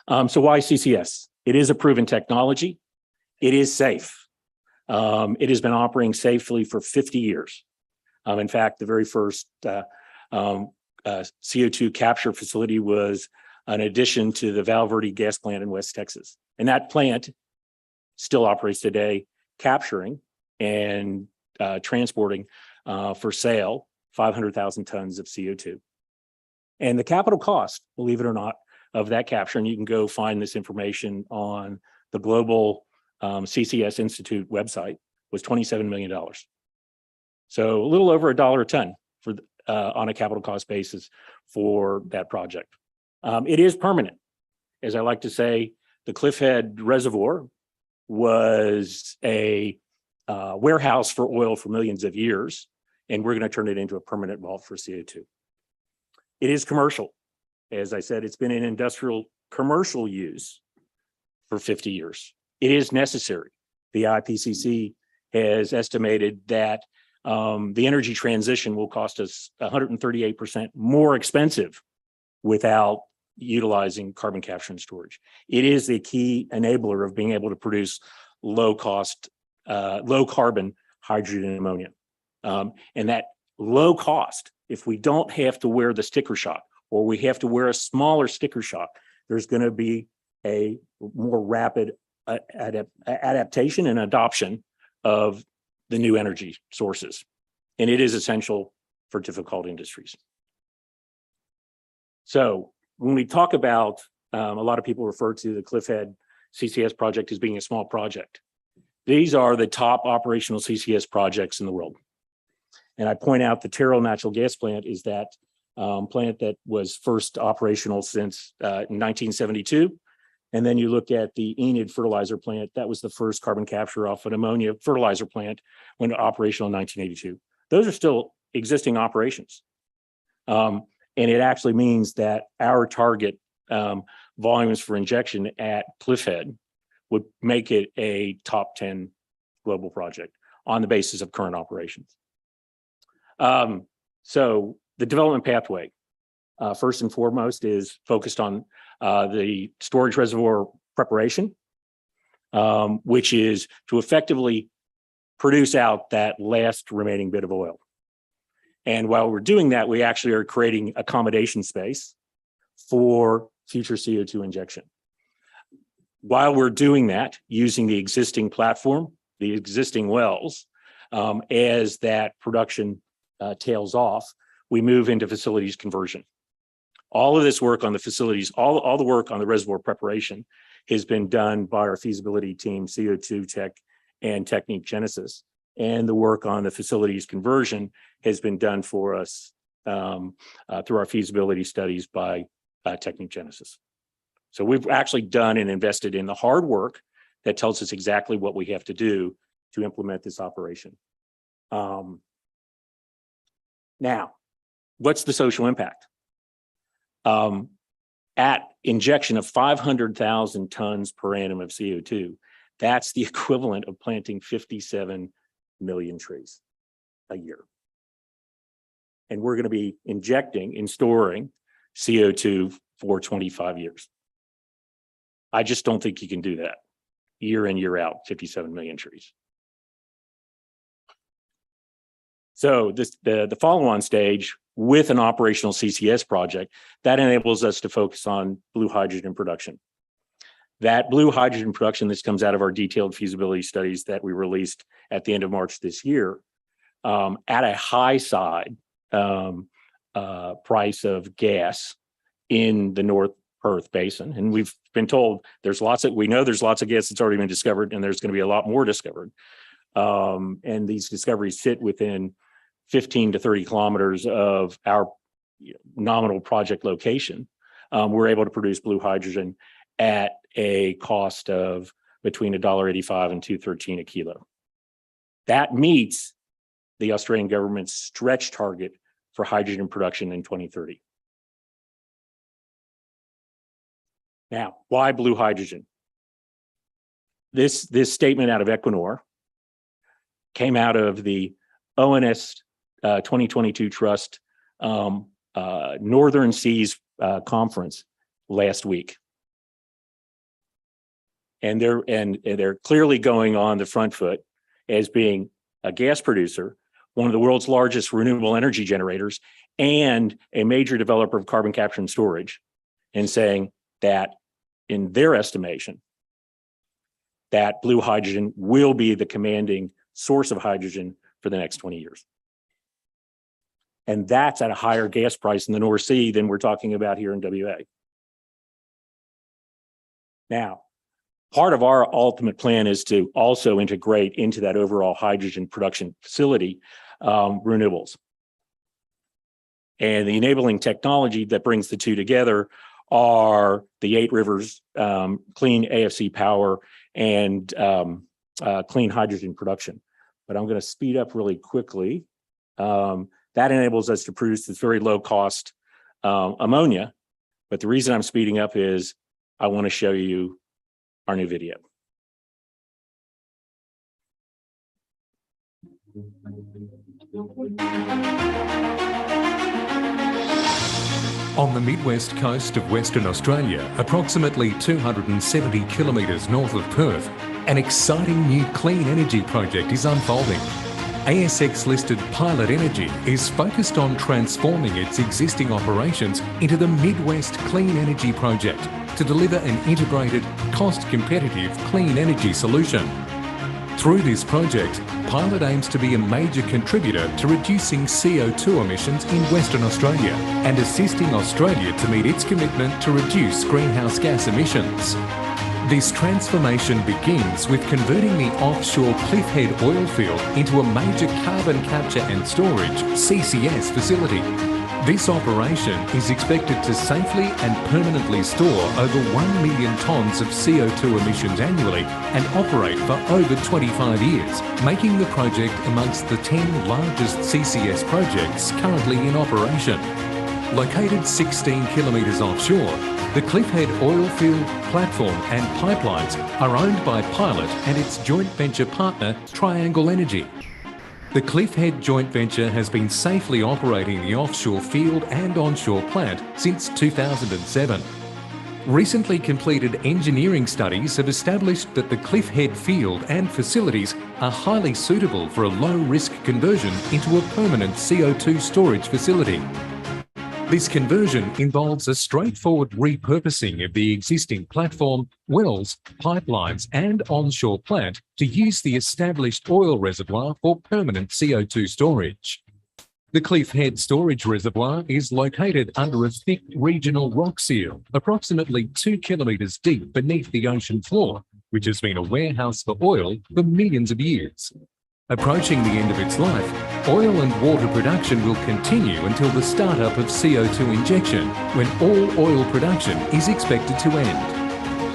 D: So why CCS? It is a proven technology. It is safe. It has been operating safely for 50 years. In fact, the very first CO2 capture facility was an addition to the Val Verde gas plant in West Texas. And that plant still operates today, capturing and transporting for sale 500,000 tons of CO2. And the capital cost, believe it or not, of that capture, and you can go find this information on the Global CCS Institute website, was $27 million. So a little over $1 a ton for on a capital cost basis for that project. It is permanent. As I like to say, the Cliffhead Reservoir was a warehouse for oil for millions of years, and we're going to turn it into a permanent vault for CO2. It is commercial. As I said, it's been in industrial commercial use for 50 years. It is necessary. The IPCC has estimated that the energy transition will cost us 138% more expensive without utilizing carbon capture and storage. It is the key enabler of being able to produce low carbon hydrogen and ammonia. And that low cost, if we don't have to wear the sticker shock, or we have to wear a smaller sticker shock, there's going to be a more rapid adaptation and adoption of the new energy sources. And it is essential for difficult industries. So when we talk about, a lot of people refer to the Cliffhead CCS project as being a small project. These are the top operational CCS projects in the world. And I point out the Terrell natural gas plant is that plant that was first operational since 1972. And then you look at the Enid fertilizer plant, that was the first carbon capture off an ammonia fertilizer plant when operational in 1982. Those are still existing operations. And it actually means that our target volumes for injection at Cliffhead would make it a top 10 global project on the basis of current operations. So the development pathway, first and foremost, is focused on the storage reservoir preparation, which is to effectively produce out that last remaining bit of oil. And while we're doing that, we actually are creating accommodation space for future CO2 injection. While we're doing that, using the existing platform, the existing wells, as that production tails off, we move into facilities conversion. All of this work on the facilities, all the work on the reservoir preparation has been done by our feasibility team, CO2 Tech and Technique Genesis. And the work on the facilities conversion has been done for us through our feasibility studies by Technique Genesis. So we've actually done and invested in the hard work that tells us exactly what we have to do to implement this operation. Now, what's the social impact? At injection of 500,000 tons per annum of CO2, that's the equivalent of planting 57 million trees a year. And we're going to be injecting and storing CO2 for 25 years. I just don't think you can do that year in, year out, 57 million trees. So the follow-on stage with an operational CCS project, that enables us to focus on blue hydrogen production. That blue hydrogen production, this comes out of our detailed feasibility studies that we released at the end of March this year, at a high side price of gas in the North Perth Basin. And we've been told we know there's lots of gas that's already been discovered, and there's going to be a lot more discovered. And these discoveries sit within 15 to 30 kilometers of our nominal project location. We're able to produce blue hydrogen at a cost of between $1.85 and $2.13 a kilo. That meets the Australian government's stretch target for hydrogen production in 2030. Now, why blue hydrogen? This statement out of Equinor came out of the ONS 2022 Trust Northern Seas Conference last week. And they're clearly going on the front foot as being a gas producer, one of the world's largest renewable energy generators, and a major developer of carbon capture and storage, and saying that in their estimation, that blue hydrogen will be the commanding source of hydrogen for the next 20 years. And that's at a higher gas price in the North Sea than we're talking about here in WA. Now, part of our ultimate plan is to also integrate into that overall hydrogen production facility renewables. And the enabling technology that brings the two together are the 8 Rivers clean AFC power and clean hydrogen production. But I'm going to speed up really quickly. That enables us to produce this very low cost ammonia. But the reason I'm speeding up is I want to show you our new video.
E: On the mid-west coast of Western Australia, approximately 270 kilometres north of Perth, an exciting new clean energy project is unfolding. ASX-listed Pilot Energy is focused on transforming its existing operations into the Midwest Clean Energy Project to deliver an integrated, cost-competitive clean energy solution. Through this project, Pilot aims to be a major contributor to reducing CO2 emissions in Western Australia and assisting Australia to meet its commitment to reduce greenhouse gas emissions. This transformation begins with converting the offshore Cliffhead oil field into a major carbon capture and storage CCS facility. This operation is expected to safely and permanently store over 1 million tonnes of CO2 emissions annually and operate for over 25 years, making the project amongst the 10 largest CCS projects currently in operation. Located 16 kilometres offshore, the Cliffhead oil field, platform and pipelines are owned by Pilot and its joint venture partner, Triangle Energy. The Cliffhead joint venture has been safely operating the offshore field and onshore plant since 2007. Recently completed engineering studies have established that the Cliffhead field and facilities are highly suitable for a low-risk conversion into a permanent CO2 storage facility. This conversion involves a straightforward repurposing of the existing platform, wells, pipelines and onshore plant to use the established oil reservoir for permanent CO2 storage. The Cliffhead storage reservoir is located under a thick regional rock seal, approximately 2 kilometres deep beneath the ocean floor, which has been a warehouse for oil for millions of years. Approaching the end of its life, oil and water production will continue until the startup of CO2 injection, when all oil production is expected to end.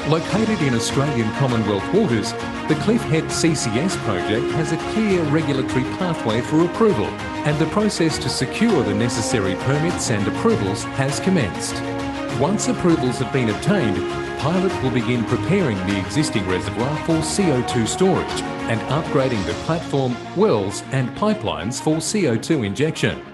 E: Located in Australian Commonwealth waters, the Cliff Head CCS project has a clear regulatory pathway for approval, and the process to secure the necessary permits and approvals has commenced. Once approvals have been obtained, Pilot will begin preparing the existing reservoir for CO2 storage and upgrading the platform, wells and pipelines for CO2 injection.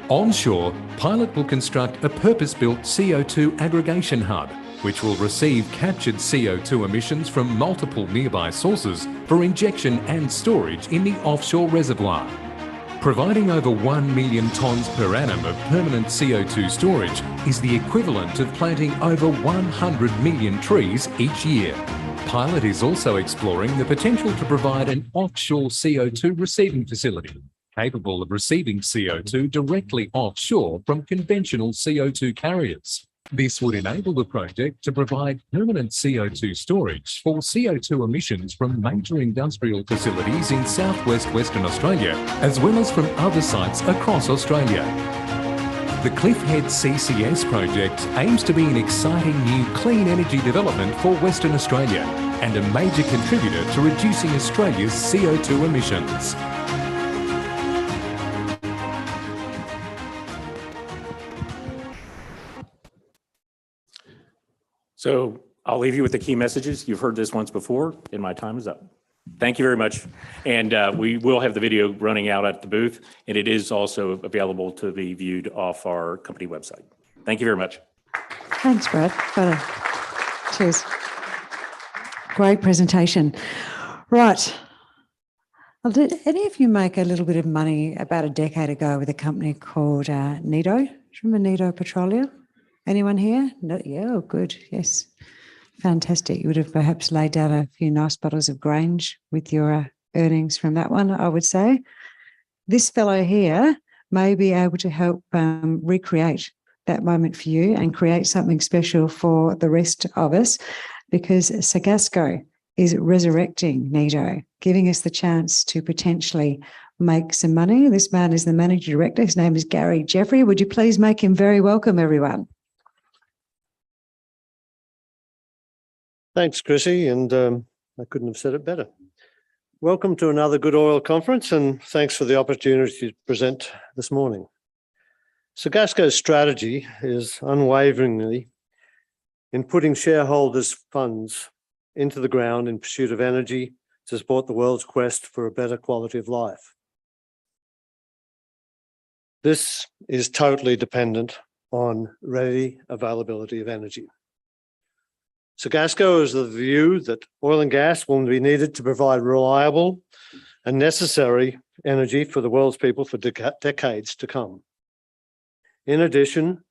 E: Onshore, Pilot will construct a purpose-built CO2 aggregation hub, which will receive captured CO2 emissions from multiple nearby sources for injection and storage in the offshore reservoir. Providing over 1 million tonnes per annum of permanent CO2 storage is the equivalent of planting over 100 million trees each year. Pilot is also exploring the potential to provide an offshore CO2 receiving facility, capable of receiving CO2 directly offshore from conventional CO2 carriers. This would enable the project to provide permanent CO2 storage for CO2 emissions from major industrial facilities in southwest Western Australia, as well as from other sites across Australia. The Cliff Head CCS project aims to be an exciting new clean energy development for Western Australia and a major contributor to reducing Australia's CO2 emissions.
D: So I'll leave you with the key messages. You've heard this once before, and my time is up. Thank you very much. And we will have the video running out at the booth, and it is also available to be viewed off our company website. Thank you very much.
A: Thanks, Brad. Cheers. Great presentation. Right. Well, did any of you make a little bit of money about a decade ago with a company called Nido? Do you remember Nido Petroleum? Anyone here? No, yeah, oh, good. Yes. Fantastic. You would have perhaps laid down a few nice bottles of Grange with your earnings from that one, I would say. This fellow here may be able to help recreate that moment for you and create something special for the rest of us, because Sacgasco is resurrecting Nido, giving us the chance to potentially make some money. This man is the managing director. His name is Gary Jeffery. Would you please make him very welcome, everyone?
F: Thanks, Chrissy, and I couldn't have said it better. Welcome to another Good Oil conference, and thanks for the opportunity to present this morning. Sacgasco's strategy is unwaveringly in putting shareholders' funds into the ground in pursuit of energy to support the world's quest for a better quality of life. This is totally dependent on ready availability of energy. Sacgasco is of the view that oil and gas will be needed to provide reliable and necessary energy for the world's people for decades to come. In addition,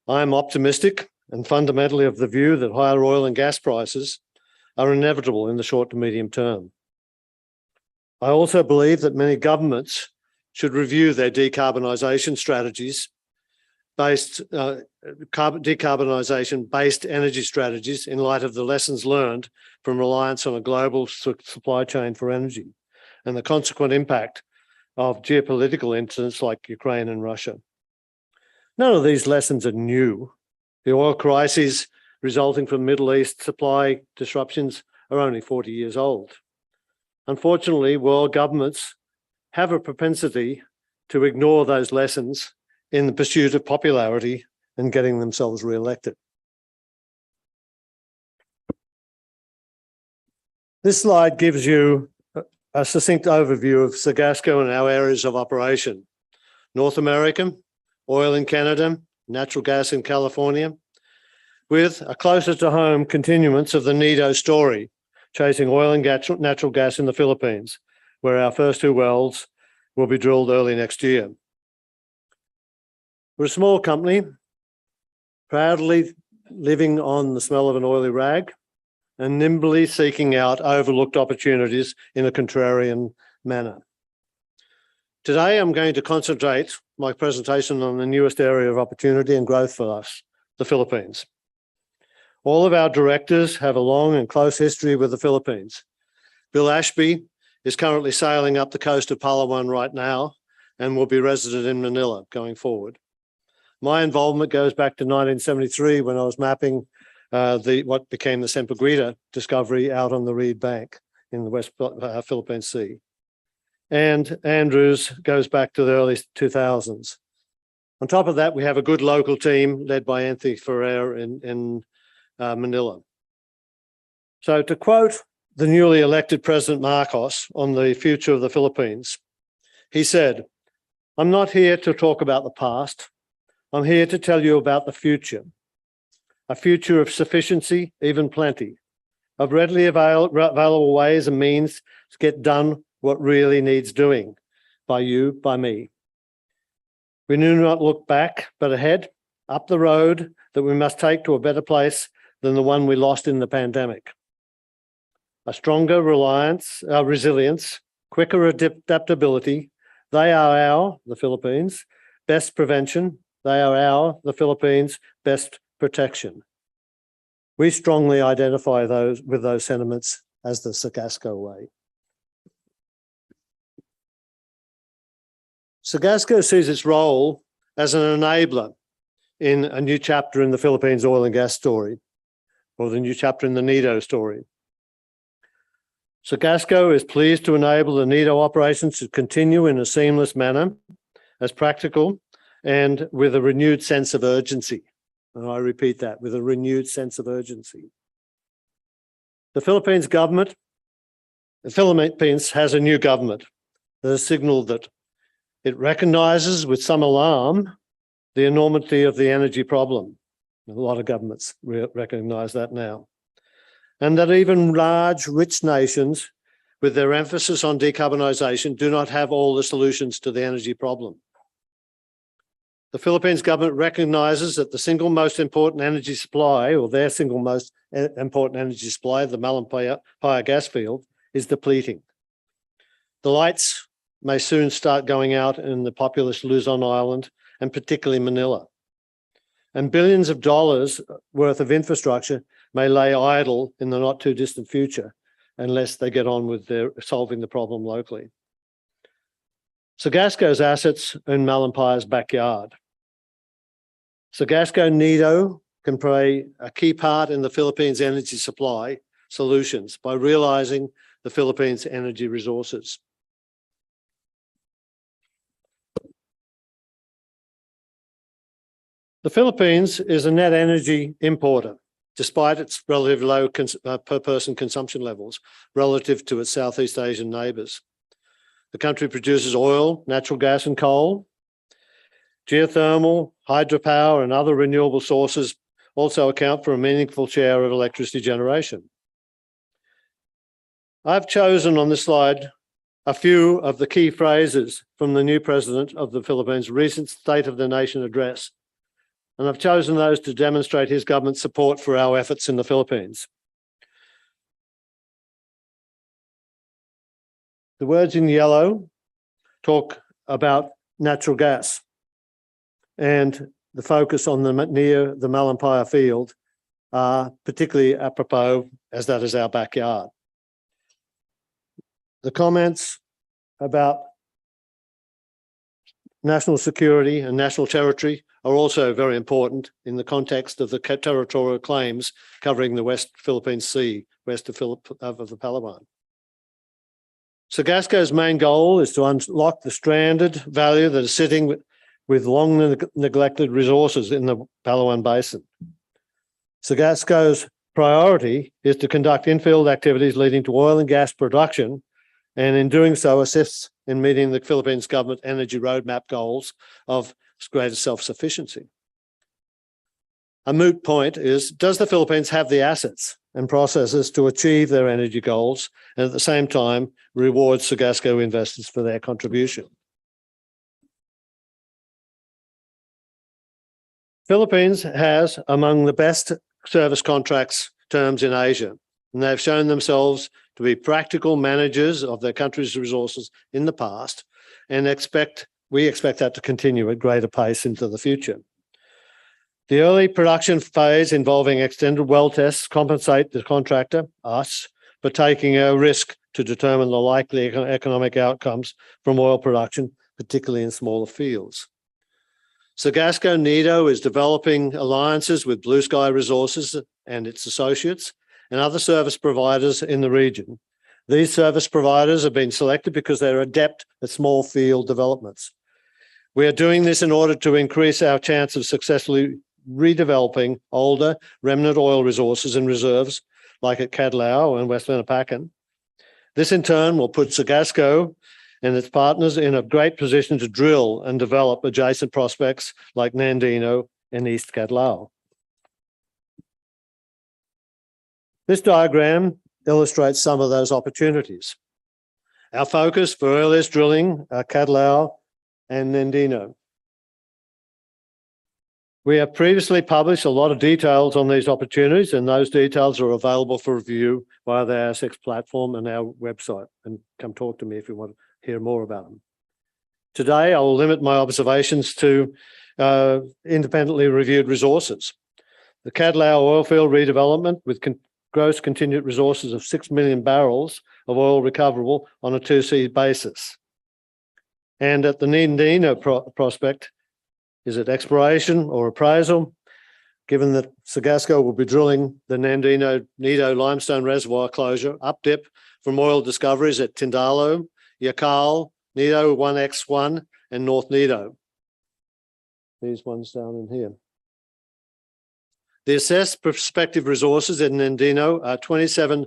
F: I am optimistic and fundamentally of the view that higher oil and gas prices are inevitable in the short to medium term. I also believe that many governments should review their decarbonisation strategies decarbonisation-based energy strategies in light of the lessons learned from reliance on a global supply chain for energy and the consequent impact of geopolitical incidents like Ukraine and Russia. None of these lessons are new. The oil crises resulting from Middle East supply disruptions are only 40 years old. Unfortunately, world governments have a propensity to ignore those lessons in the pursuit of popularity and getting themselves re-elected. This slide gives you a succinct overview of Sacgasco and our areas of operation. North America, oil in Canada, natural gas in California, with a closer to home continuance of the Nido story, chasing oil and natural gas in the Philippines, where our first 2 wells will be drilled early next year. We're a small company, proudly living on the smell of an oily rag and nimbly seeking out overlooked opportunities in a contrarian manner. Today, I'm going to concentrate my presentation on the newest area of opportunity and growth for us, the Philippines. All of our directors have a long and close history with the Philippines. Bill Ashby is currently sailing up the coast of Palawan right now and will be resident in Manila going forward. My involvement goes back to 1973 when I was mapping what became the Semperguida discovery out on the Reed Bank in the West Philippine Sea. And Andrews goes back to the early 2000s. On top of that, we have a good local team led by Anthony Ferrer in Manila. So to quote the newly elected President Marcos on the future of the Philippines, he said, "I'm not here to talk about the past. I'm here to tell you about the future. A future of sufficiency, even plenty, of readily available ways and means to get done what really needs doing by you, by me. We do not look back, but ahead, up the road that we must take to a better place than the one we lost in the pandemic. A stronger resilience, quicker adaptability. They are the Philippines, best prevention. They are the Philippines' best protection." We strongly identify with those sentiments as the Sacgasco way. Sacgasco sees its role as an enabler in a new chapter in the Philippines oil and gas story, or the new chapter in the NIDO story. Sacgasco is pleased to enable the NIDO operations to continue in a seamless manner, as practical, and with a renewed sense of urgency. And I repeat that, with a renewed sense of urgency. The Philippines has a new government that has signaled that it recognises with some alarm the enormity of the energy problem. A lot of governments recognise that now. And that even large, rich nations, with their emphasis on decarbonisation, do not have all the solutions to the energy problem. The Philippines government recognises that the single most important energy supply, or their single most important energy supply, the Malampaya gas field, is depleting. The lights may soon start going out in the populous Luzon Island, and particularly Manila. And billions of dollars worth of infrastructure may lay idle in the not too distant future unless they get on with solving the problem locally. Sacgasco's assets are in Malampaya's backyard. Sacgasco NIDO can play a key part in the Philippines' energy supply solutions by realising the Philippines' energy resources. The Philippines is a net energy importer, despite its relatively low per person consumption levels relative to its Southeast Asian neighbours. The country produces oil, natural gas and coal. Geothermal, hydropower and other renewable sources also account for a meaningful share of electricity generation. I've chosen on this slide a few of the key phrases from the new President of the Philippines' recent State of the Nation address, and I've chosen those to demonstrate his government's support for our efforts in the Philippines. The words in yellow talk about natural gas, and the focus on near the Malampaya field are particularly apropos, as that is our backyard. The comments about national security and national territory are also very important in the context of the territorial claims covering the West Philippine Sea, west of the Palawan. Sacgasco's main goal is to unlock the stranded value that is sitting with long neglected resources in the Palawan Basin. Sacgasco's priority is to conduct infield activities leading to oil and gas production, and in doing so assists in meeting the Philippines government energy roadmap goals of greater self-sufficiency. A moot point is, does the Philippines have the assets and processes to achieve their energy goals and at the same time reward Sacgasco investors for their contribution? Philippines has among the best service contracts terms in Asia, and they've shown themselves to be practical managers of their country's resources in the past, and we expect that to continue at greater pace into the future. The early production phase involving extended well tests compensate the contractor, us, for taking a risk to determine the likely economic outcomes from oil production, particularly in smaller fields. Sacgasco Nido is developing alliances with Blue Sky Resources and its associates and other service providers in the region. These service providers have been selected because they're adept at small field developments. We are doing this in order to increase our chance of successfully redeveloping older remnant oil resources and reserves like at Cadlau and West Lenapakan. This in turn will put Sacgasco and its partners in a great position to drill and develop adjacent prospects like Nandino and East Cadlau. This diagram illustrates some of those opportunities. Our focus for earliest drilling are Cadlau and Nandino. We have previously published a lot of details on these opportunities, and those details are available for review via the ASX platform and our website. And come talk to me if you want to hear more about them. Today, I will limit my observations to independently reviewed resources. The Cadlau oilfield redevelopment with gross contingent resources of 6 million barrels of oil recoverable on a 2C basis. And at the Nandino prospect, is it exploration or appraisal? Given that Sacgasco will be drilling the Nandino Nido limestone reservoir closure up dip from oil discoveries at Tindalo, McCaul, Nido 1X1 and North Nido. These ones down in here. The assessed prospective resources in Nandino are 27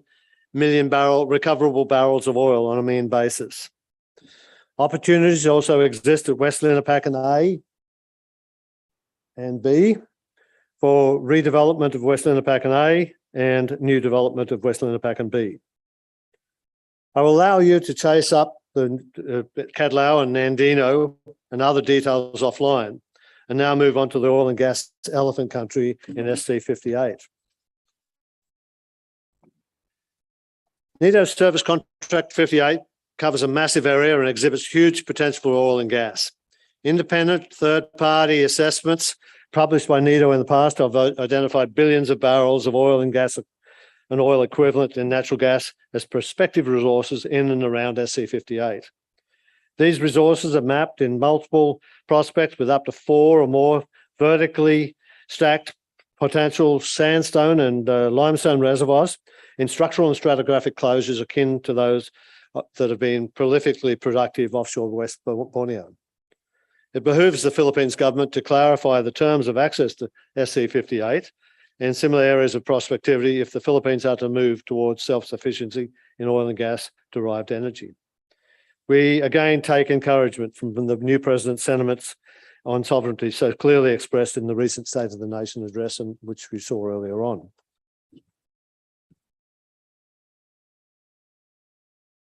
F: million recoverable barrels of oil on a mean basis. Opportunities also exist at West Lenapakan A and B for redevelopment of West Lenapakan A and new development of West Lenapakan B. I will allow you to chase up the Cadlau and Nandino and other details offline, and now move on to the oil and gas elephant country in SC58. Nido Service Contract 58 covers a massive area and exhibits huge potential for oil and gas. Independent third-party assessments published by Nido in the past have identified billions of barrels of oil and gas and oil equivalent in natural gas as prospective resources in and around SC58. These resources are mapped in multiple prospects with up to 4 or more vertically stacked potential sandstone and limestone reservoirs in structural and stratigraphic closures akin to those that have been prolifically productive offshore West Borneo. It behooves the Philippines government to clarify the terms of access to SC58 and similar areas of prospectivity if the Philippines are to move towards self-sufficiency in oil and gas derived energy. We again take encouragement from the new president's sentiments on sovereignty so clearly expressed in the recent State of the Nation address, which we saw earlier on.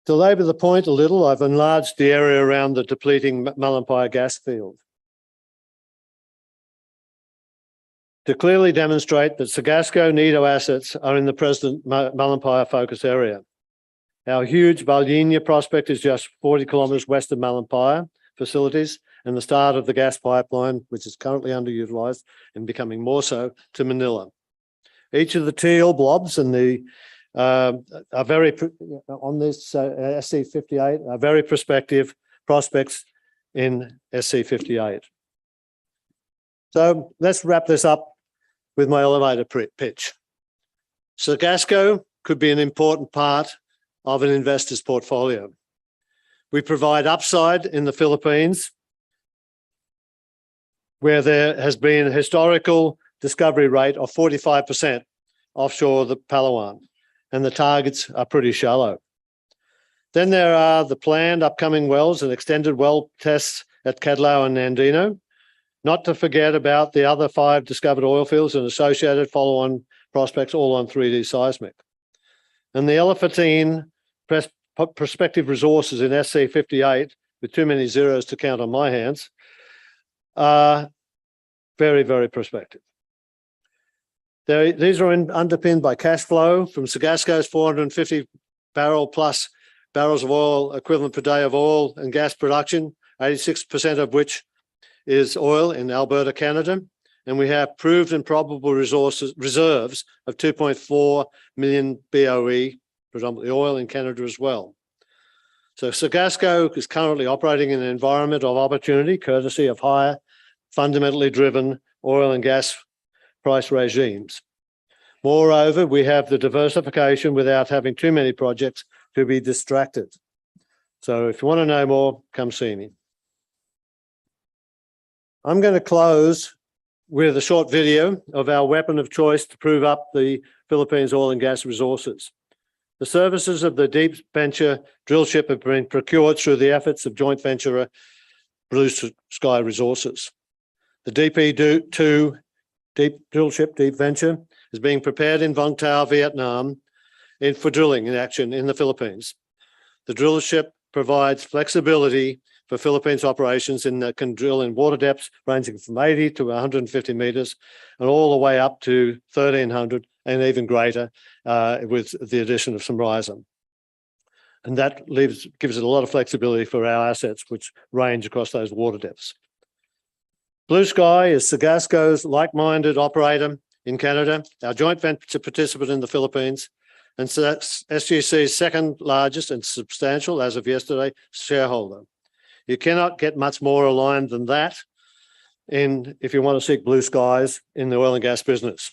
F: To labour the point a little, I've enlarged the area around the depleting Malampire gas field to clearly demonstrate that Sacgasco Nido assets are in the present Malampire focus area. Our huge Baldinia prospect is just 40 kilometres west of Malampire facilities and the start of the gas pipeline, which is currently underutilised and becoming more so, to Manila. Each of the teal blobs and the are very on this SC58 are very prospective prospects in SC58. So let's wrap this up with my elevator pitch. Sacgasco could be an important part of an investor's portfolio. We provide upside in the Philippines, where there has been a historical discovery rate of 45% offshore the Palawan, and the targets are pretty shallow. Then there are the planned upcoming wells and extended well tests at Cadlau and Nandino, not to forget about the other 5 discovered oil fields and associated follow-on prospects, all on 3D seismic. And the Elephantine prospective resources in SC58, with too many zeros to count on my hands, are very, very prospective. These are underpinned by cash flow from Sacgasco's 450 barrels of oil equivalent per day of oil and gas production, 86% of which is oil in Alberta, Canada, and we have proved and probable reserves of 2.4 million BOE, predominantly oil in Canada as well. So Sacgasco is currently operating in an environment of opportunity, courtesy of higher, fundamentally driven oil and gas price regimes. Moreover, we have the diversification without having too many projects to be distracted. So if you want to know more, come see me. I'm going to close with a short video of our weapon of choice to prove up the Philippines oil and gas resources. The services of the deep venture drill ship have been procured through the efforts of joint venturer Blue Sky Resources. The DP2 deep drill ship Deep Venture is being prepared in Vung Tau, Vietnam, for drilling in action in the Philippines. The drill ship provides flexibility for Philippines operations in that can drill in water depths ranging from 80 to 150 meters and all the way up to 1,300 and even greater with the addition of some riser. And that gives it a lot of flexibility for our assets, which range across those water depths. Blue Sky is Sacgasco's like-minded operator in Canada, our joint venture participant in the Philippines, and SGC's second largest and substantial, as of yesterday, shareholder. You cannot get much more aligned than that if you want to seek blue skies in the oil and gas business.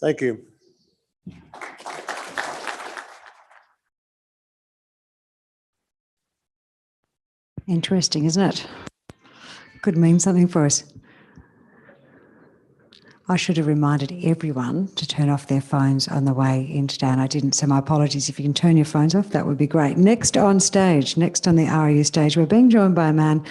F: Thank you.
A: Interesting, isn't it? Could mean something for us. I should have reminded everyone to turn off their phones on the way in today, and I didn't, so my apologies. If you can turn your phones off, that would be great. Next on stage, next on the RIU stage, we're being joined by a man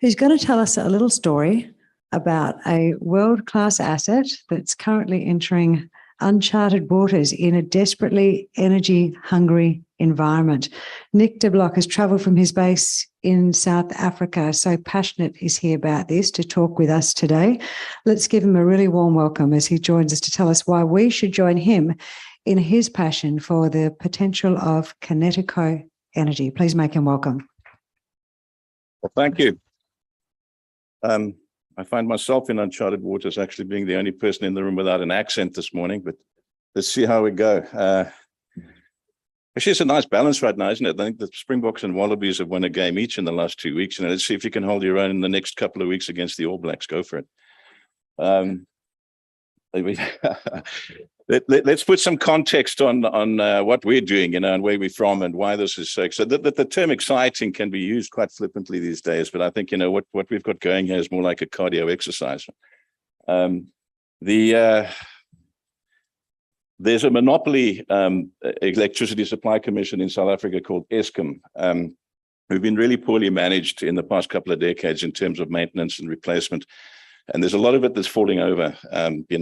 A: who's going to tell us a little story about a world-class asset that's currently entering uncharted waters in a desperately energy-hungry environment. Nick de Blocq has travelled from his base in South Africa. So passionate is he about this to talk with us today. Let's give him a really warm welcome as he joins us to tell us why we should join him in his passion for the potential of Kinetiko Energy. Please make him welcome.
G: Well, thank you. I find myself in uncharted waters, actually being the only person in the room without an accent this morning, but let's see how we go. Actually, it's a nice balance right now, isn't it? I think the Springboks and Wallabies have won a game each in the last 2 weeks. Let's see if you can hold your own in the next couple of weeks against the All Blacks. Go for it. Let's put some context on what we're doing, and where we're from and why this is so. So the term exciting can be used quite flippantly these days, but I think, what we've got going here is more like a cardio exercise. there's a monopoly electricity supply commission in South Africa called Eskom, who've been really poorly managed in the past couple of decades in terms of maintenance and replacement. And there's a lot of it that's falling over.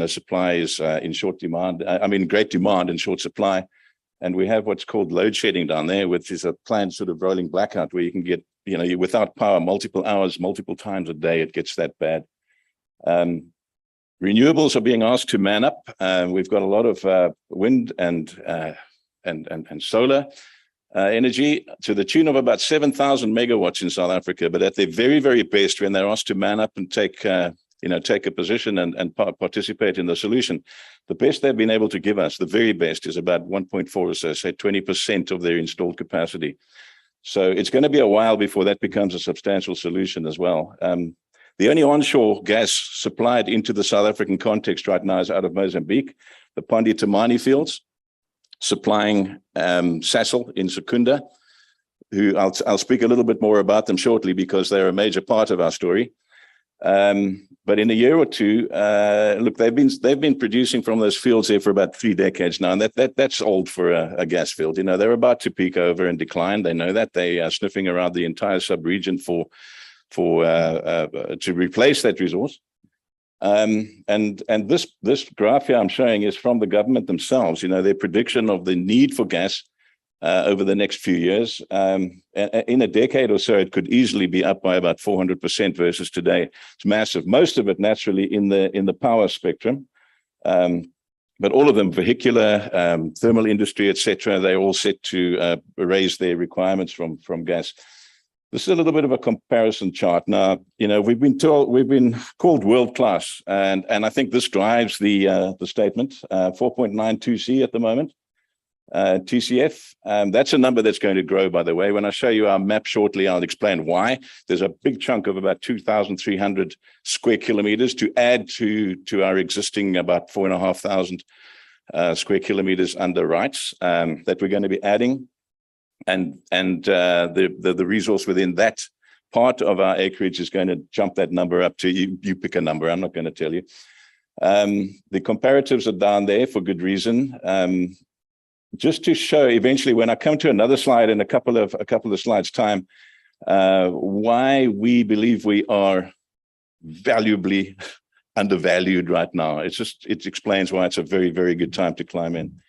G: Supply is in short demand, great demand and short supply. And we have what's called load shedding down there, which is a planned sort of rolling blackout where you can get, without power, multiple hours, multiple times a day, it gets that bad. Renewables are being asked to man up. We've got a lot of wind and solar energy to the tune of about 7,000 megawatts in South Africa. But at their very, very best, when they're asked to man up and take a position and participate in the solution, the best they've been able to give us, the very best, is about 1.4 or so, say 20% of their installed capacity. So it's going to be a while before that becomes a substantial solution as well. The only onshore gas supplied into the South African context right now is out of Mozambique, the Pandi Temani fields, supplying Sasol in Secunda, who I'll speak a little bit more about them shortly because they're a major part of our story. But in a year or two, look, they've been producing from those fields there for about 3 decades now, and that's old for a gas field. They're about to peak over and decline. They know that. They are sniffing around the entire sub-region to replace that resource. And this graph here I'm showing is from the government themselves. Their prediction of the need for gas over the next few years. In a decade or so, it could easily be up by about 400% versus today. It's massive. Most of it naturally in the power spectrum, but all of them, vehicular, thermal industry, etc. They're all set to raise their requirements from gas. This is a little bit of a comparison chart. Now, we've been called world class, and I think this drives the statement. 4.92C at the moment. TCF, that's a number that's going to grow, by the way. When I show you our map shortly, I'll explain why. There's a big chunk of about 2,300 square kilometers to add to our existing about 4,500 square kilometers under rights that we're going to be adding. And the resource within that part of our acreage is going to jump that number up to, you pick a number, I'm not going to tell you. The comparatives are down there for good reason. Just to show eventually, when I come to another slide in a couple of slides time, why we believe we are valuably undervalued right now. It explains why it's a very, very good time to climb in.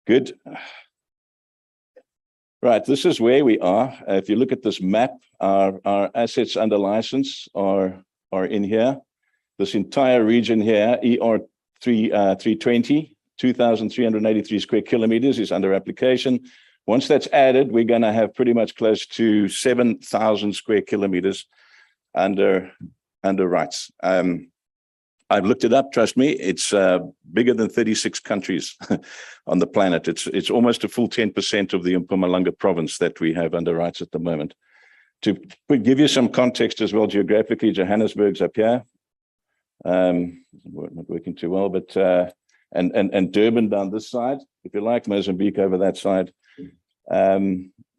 G: Good. Right, this is where we are. If you look at this map, our assets under license are in here. This entire region here, ER 320, 2,383 square kilometers is under application. Once that's added, we're going to have pretty much close to 7,000 square kilometers under rights. I've looked it up, trust me, it's bigger than 36 countries on the planet. It's almost a full 10% of the Mpumalanga province that we have under rights at the moment. To give you some context as well, geographically, Johannesburg's up here. Not working too well, but and Durban down this side, if you like, Mozambique over that side.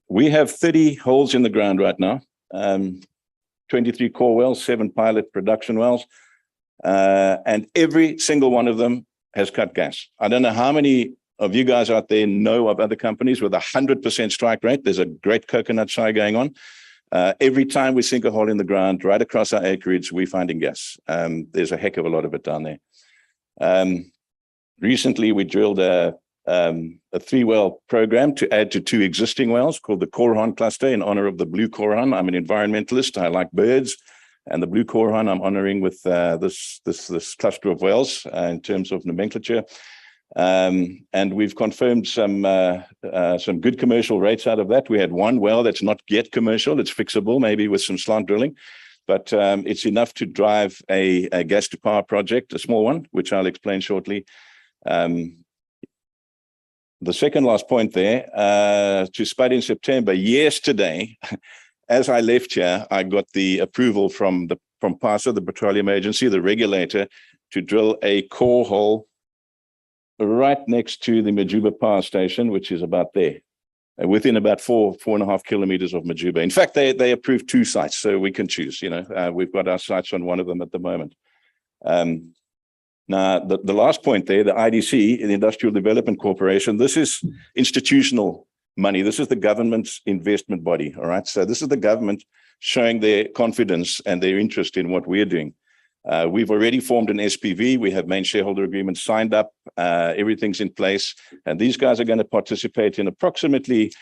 G: We have 30 holes in the ground right now, 23 core wells, 7 pilot production wells. And every single one of them has cut gas. I don't know how many of you guys out there know of other companies with 100% strike rate. There's a great coconut shy going on. Every time we sink a hole in the ground, right across our acreage, we're finding gas. There's a heck of a lot of it down there. Recently, we drilled a 3-well program to add to 2 existing wells called the Korhan cluster in honor of the blue Korhan. I'm an environmentalist. I like birds. And the blue Korhan I'm honoring with this cluster of wells in terms of nomenclature. And we've confirmed some good commercial rates out of that. We had 1 well that's not yet commercial. It's fixable, maybe with some slant drilling. But it's enough to drive a gas to power project, a small one, which I'll explain shortly. The second last point there, to spud in September, yesterday, as I left here, I got the approval from PASA, the Petroleum Agency, the regulator, to drill a core hole right next to the Majuba power station, which is about there, within about 4.5 kilometers of Majuba. In fact, they approved 2 sites, so we can choose. We've got our sights on one of them at the moment. Now, the last point there, the IDC, the Industrial Development Corporation, this is institutional money. This is the government's investment body, all right? So this is the government showing their confidence and their interest in what we're doing. We've already formed an SPV. We have main shareholder agreements signed up. Everything's in place. And these guys are going to participate in approximately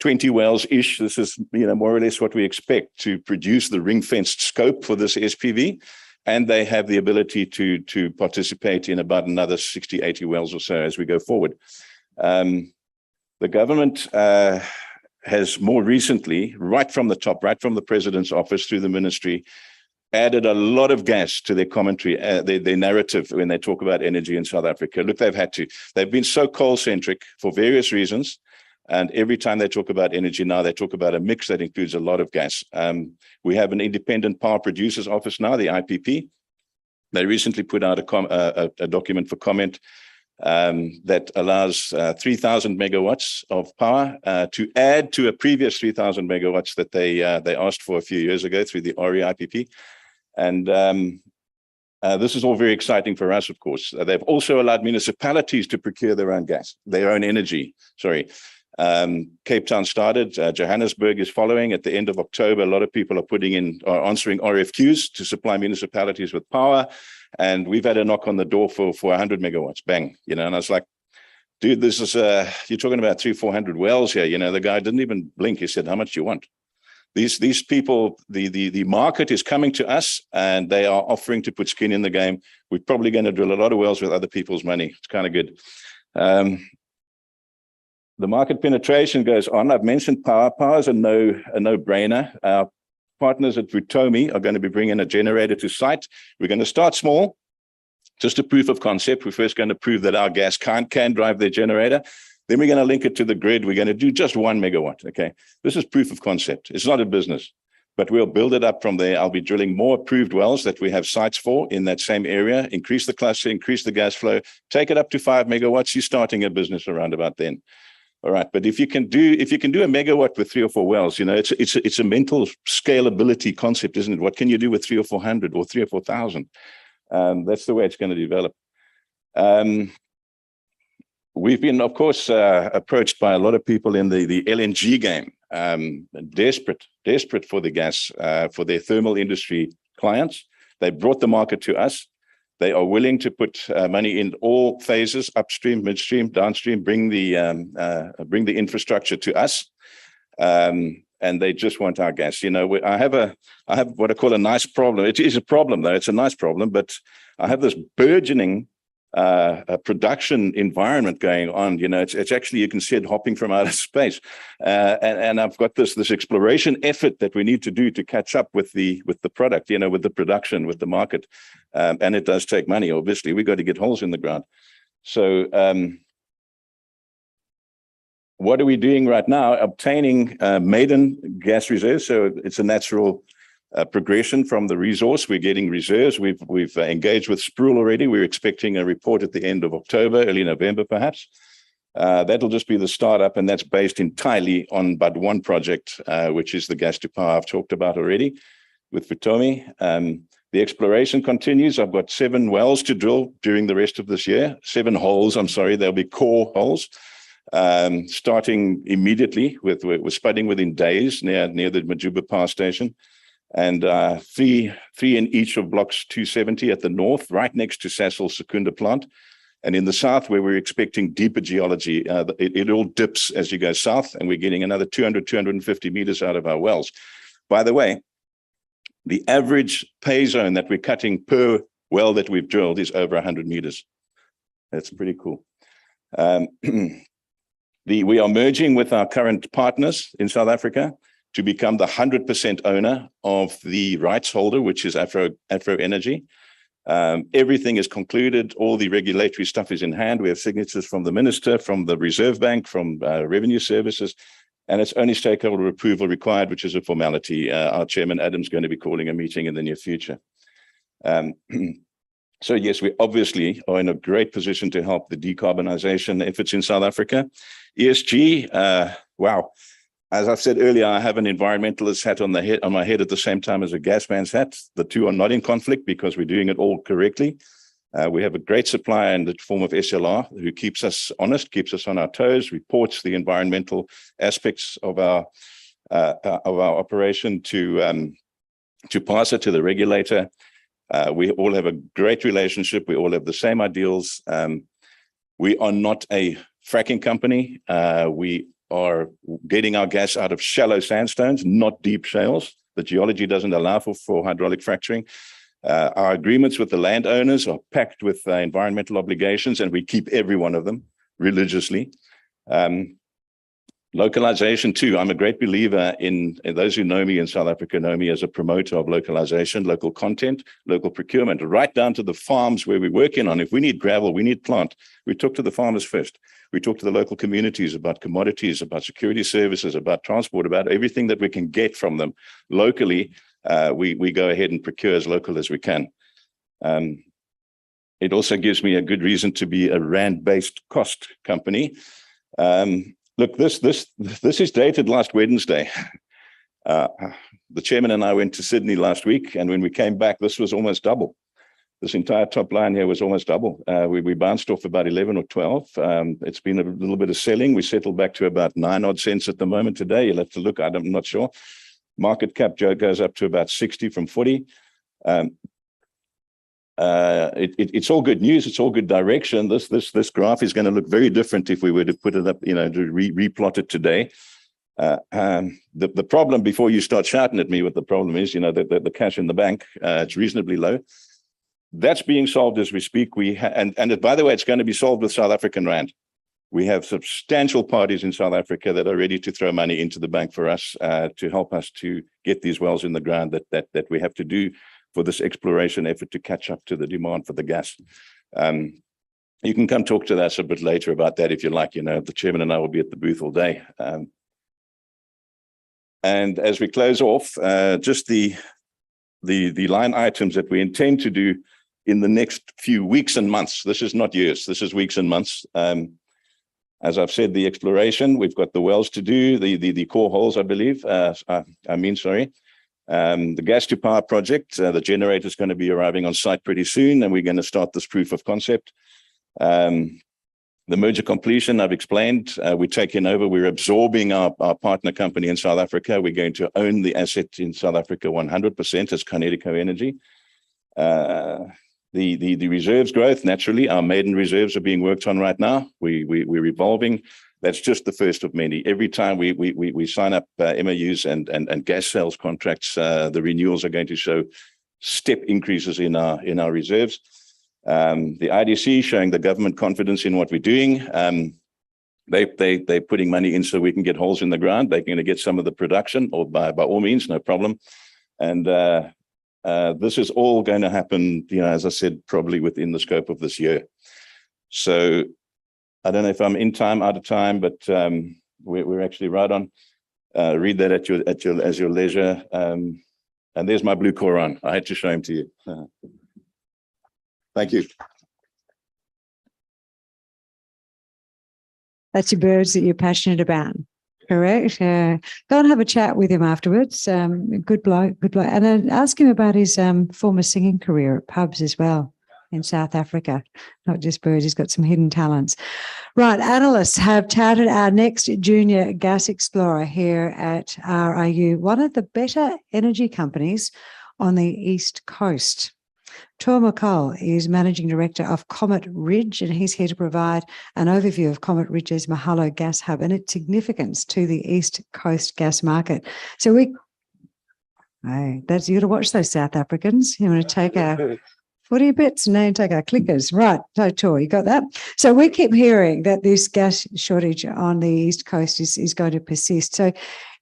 G: 20 wells-ish. This is, more or less what we expect to produce the ring-fenced scope for this SPV. And they have the ability to participate in about another 60, 80 wells or so as we go forward. The government has more recently, right from the top, right from the president's office through the ministry, added a lot of gas to their commentary, their narrative when they talk about energy in South Africa. Look, they've had to. They've been so coal-centric for various reasons. And every time they talk about energy now, they talk about a mix that includes a lot of gas. We have an independent power producers office now, the IPP. They recently put out a document for comment that allows 3,000 megawatts of power to add to a previous 3,000 megawatts that they asked for a few years ago through the RIPP. And this is all very exciting for us, of course. They've also allowed municipalities to procure their own gas, their own energy, sorry. Cape Town started, Johannesburg is following. At the end of October, a lot of people are answering RFQs to supply municipalities with power. And we've had a knock on the door for 100 megawatts, bang, and I was like, dude, this is, you're talking about 300-400 wells here. The guy didn't even blink. He said, how much do you want? These people, the market is coming to us and they are offering to put skin in the game. We're probably going to drill a lot of wells with other people's money. It's kind of good. The market penetration goes on. I've mentioned power. Power is a no-brainer. Our partners at Vutomi are going to be bringing a generator to site. We're going to start small, just a proof of concept. We're first going to prove that our gas can drive their generator. Then we're going to link it to the grid. We're going to do just 1 megawatt, okay? This is proof of concept. It's not a business, but we'll build it up from there. I'll be drilling more approved wells that we have sites for in that same area, increase the cluster, increase the gas flow, take it up to 5 megawatts. You're starting a business around about then. All right, but if you can do a megawatt with 3 or 4 wells, it's a mental scalability concept, isn't it? What can you do with 300 or 400 or 3,000 or 4,000? That's the way it's going to develop. We've been, of course, approached by a lot of people in the LNG game, desperate for the gas for their thermal industry clients. They brought the market to us. They are willing to put money in all phases, upstream, midstream, downstream, bring the infrastructure to us, and they just want our gas. I have what I call a nice problem. It is a problem, though. It's a nice problem, but I have this burgeoning production environment going on. It's actually, you can see it hopping from outer space, and I've got this exploration effort that we need to do to catch up with the product, with the production, with the market, and it does take money. Obviously, we got to get holes in the ground. So what are we doing right now? Obtaining maiden gas reserves. So it's a natural progression from the resource. We're getting reserves. We've engaged with Sproul already. We're expecting a report at the end of October, early November, perhaps. That'll just be the startup, and that's based entirely on but one project, which is the gas to power I've talked about already with Vutomi. The exploration continues. I've got 7 wells to drill during the rest of this year. 7 holes, I'm sorry. There'll be core holes. Starting immediately with spudding within days near the Majuba power station. And three in each of blocks 270 at the north, right next to Sasol's Secunda plant. And in the south, where we're expecting deeper geology, it all dips as you go south, and we're getting another 200, 250 meters out of our wells. By the way, the average pay zone that we're cutting per well that we've drilled is over 100 meters. That's pretty cool. We are merging with our current partners in South Africa to become the 100% owner of the rights holder, which is Afro Energy. Everything is concluded. All the regulatory stuff is in hand. We have signatures from the minister, from the Reserve Bank, from Revenue Services, and it's only stakeholder approval required, which is a formality. Our chairman, Adam's going to be calling a meeting in the near future. So yes, we obviously are in a great position to help the decarbonization efforts in South Africa. ESG, wow. As I've said earlier, I have an environmentalist hat on my head at the same time as a gas man's hat. The two are not in conflict because we're doing it all correctly. We have a great supplier in the form of SLR who keeps us honest, keeps us on our toes, reports the environmental aspects of our operation to pass it to the regulator. We all have a great relationship. We all have the same ideals. We are not a fracking company. We are getting our gas out of shallow sandstones, not deep shales. The geology doesn't allow for hydraulic fracturing. Our agreements with the landowners are packed with environmental obligations, and we keep every one of them religiously. Localization too. I'm a great believer in those who know me in South Africa know me as a promoter of localization, local content, local procurement, right down to the farms where we're working on. If we need gravel, we need plant, we talk to the farmers first. We talk to the local communities about commodities, about security services, about transport, about everything that we can get from them locally. We go ahead and procure as local as we can. It also gives me a good reason to be a rand-based cost company. Look, this is dated last Wednesday. The chairman and I went to Sydney last week, and when we came back, this was almost double. This entire top line here was almost double. We bounced off about 11 or 12. It's been a little bit of selling. We settled back to about 9 odd cents at the moment today. You'll have to look. I'm not sure. Market cap goes up to about 60 from 40. It's all good news. It's all good direction. This graph is going to look very different if we were to put it up, to replot it today. The problem, before you start shouting at me, what the problem is, the cash in the bank, it's reasonably low. That's being solved as we speak. And by the way, it's going to be solved with South African rand. We have substantial parties in South Africa that are ready to throw money into the bank for us to help us to get these wells in the ground that we have to do for this exploration effort to catch up to the demand for the gas. You can come talk to us a bit later about that if you like. The chairman and I will be at the booth all day. And as we close off, just the line items that we intend to do in the next few weeks and months. This is not years, this is weeks and months. As I've said, the exploration, we've got the wells to do, the core holes, I believe. The gas to power project, the generator is going to be arriving on site pretty soon, and we're going to start this proof of concept. The merger completion, I've explained, we're taking over, we're absorbing our partner company in South Africa. We're going to own the asset in South Africa 100% as Kinetiko Energy. The reserves growth, naturally, our maiden reserves are being worked on right now. We're evolving. That's just the first of many. Every time we sign up MOUs and gas sales contracts, the renewals are going to show step increases in our reserves. The IDC showing the government confidence in what we're doing. They're putting money in so we can get holes in the ground. They're going to get some of the production, or by all means, no problem. And this is all going to happen, as I said, probably within the scope of this year. So I don't know if I'm in time, out of time, but we're actually right on. Read that at your leisure. And there's my blue Quran. I had to show him to you. Thank you.
A: That's your birds that you're passionate about, correct? Go and have a chat with him afterwards. Good bloke. And then ask him about his former singing career at pubs as well in South Africa. Not just birds, he's got some hidden talents. Right, analysts have touted our next junior gas explorer here at RIU, one of the better energy companies on the East Coast. McCaul is Managing Director of Comet Ridge, and he's here to provide an overview of Comet Ridge's Mahalo gas hub and its significance to the East Coast gas market. So you got to watch those South Africans. You want to take our 40 bits and then take our clickers. Right, so you got that? So we keep hearing that this gas shortage on the East Coast is going to persist. So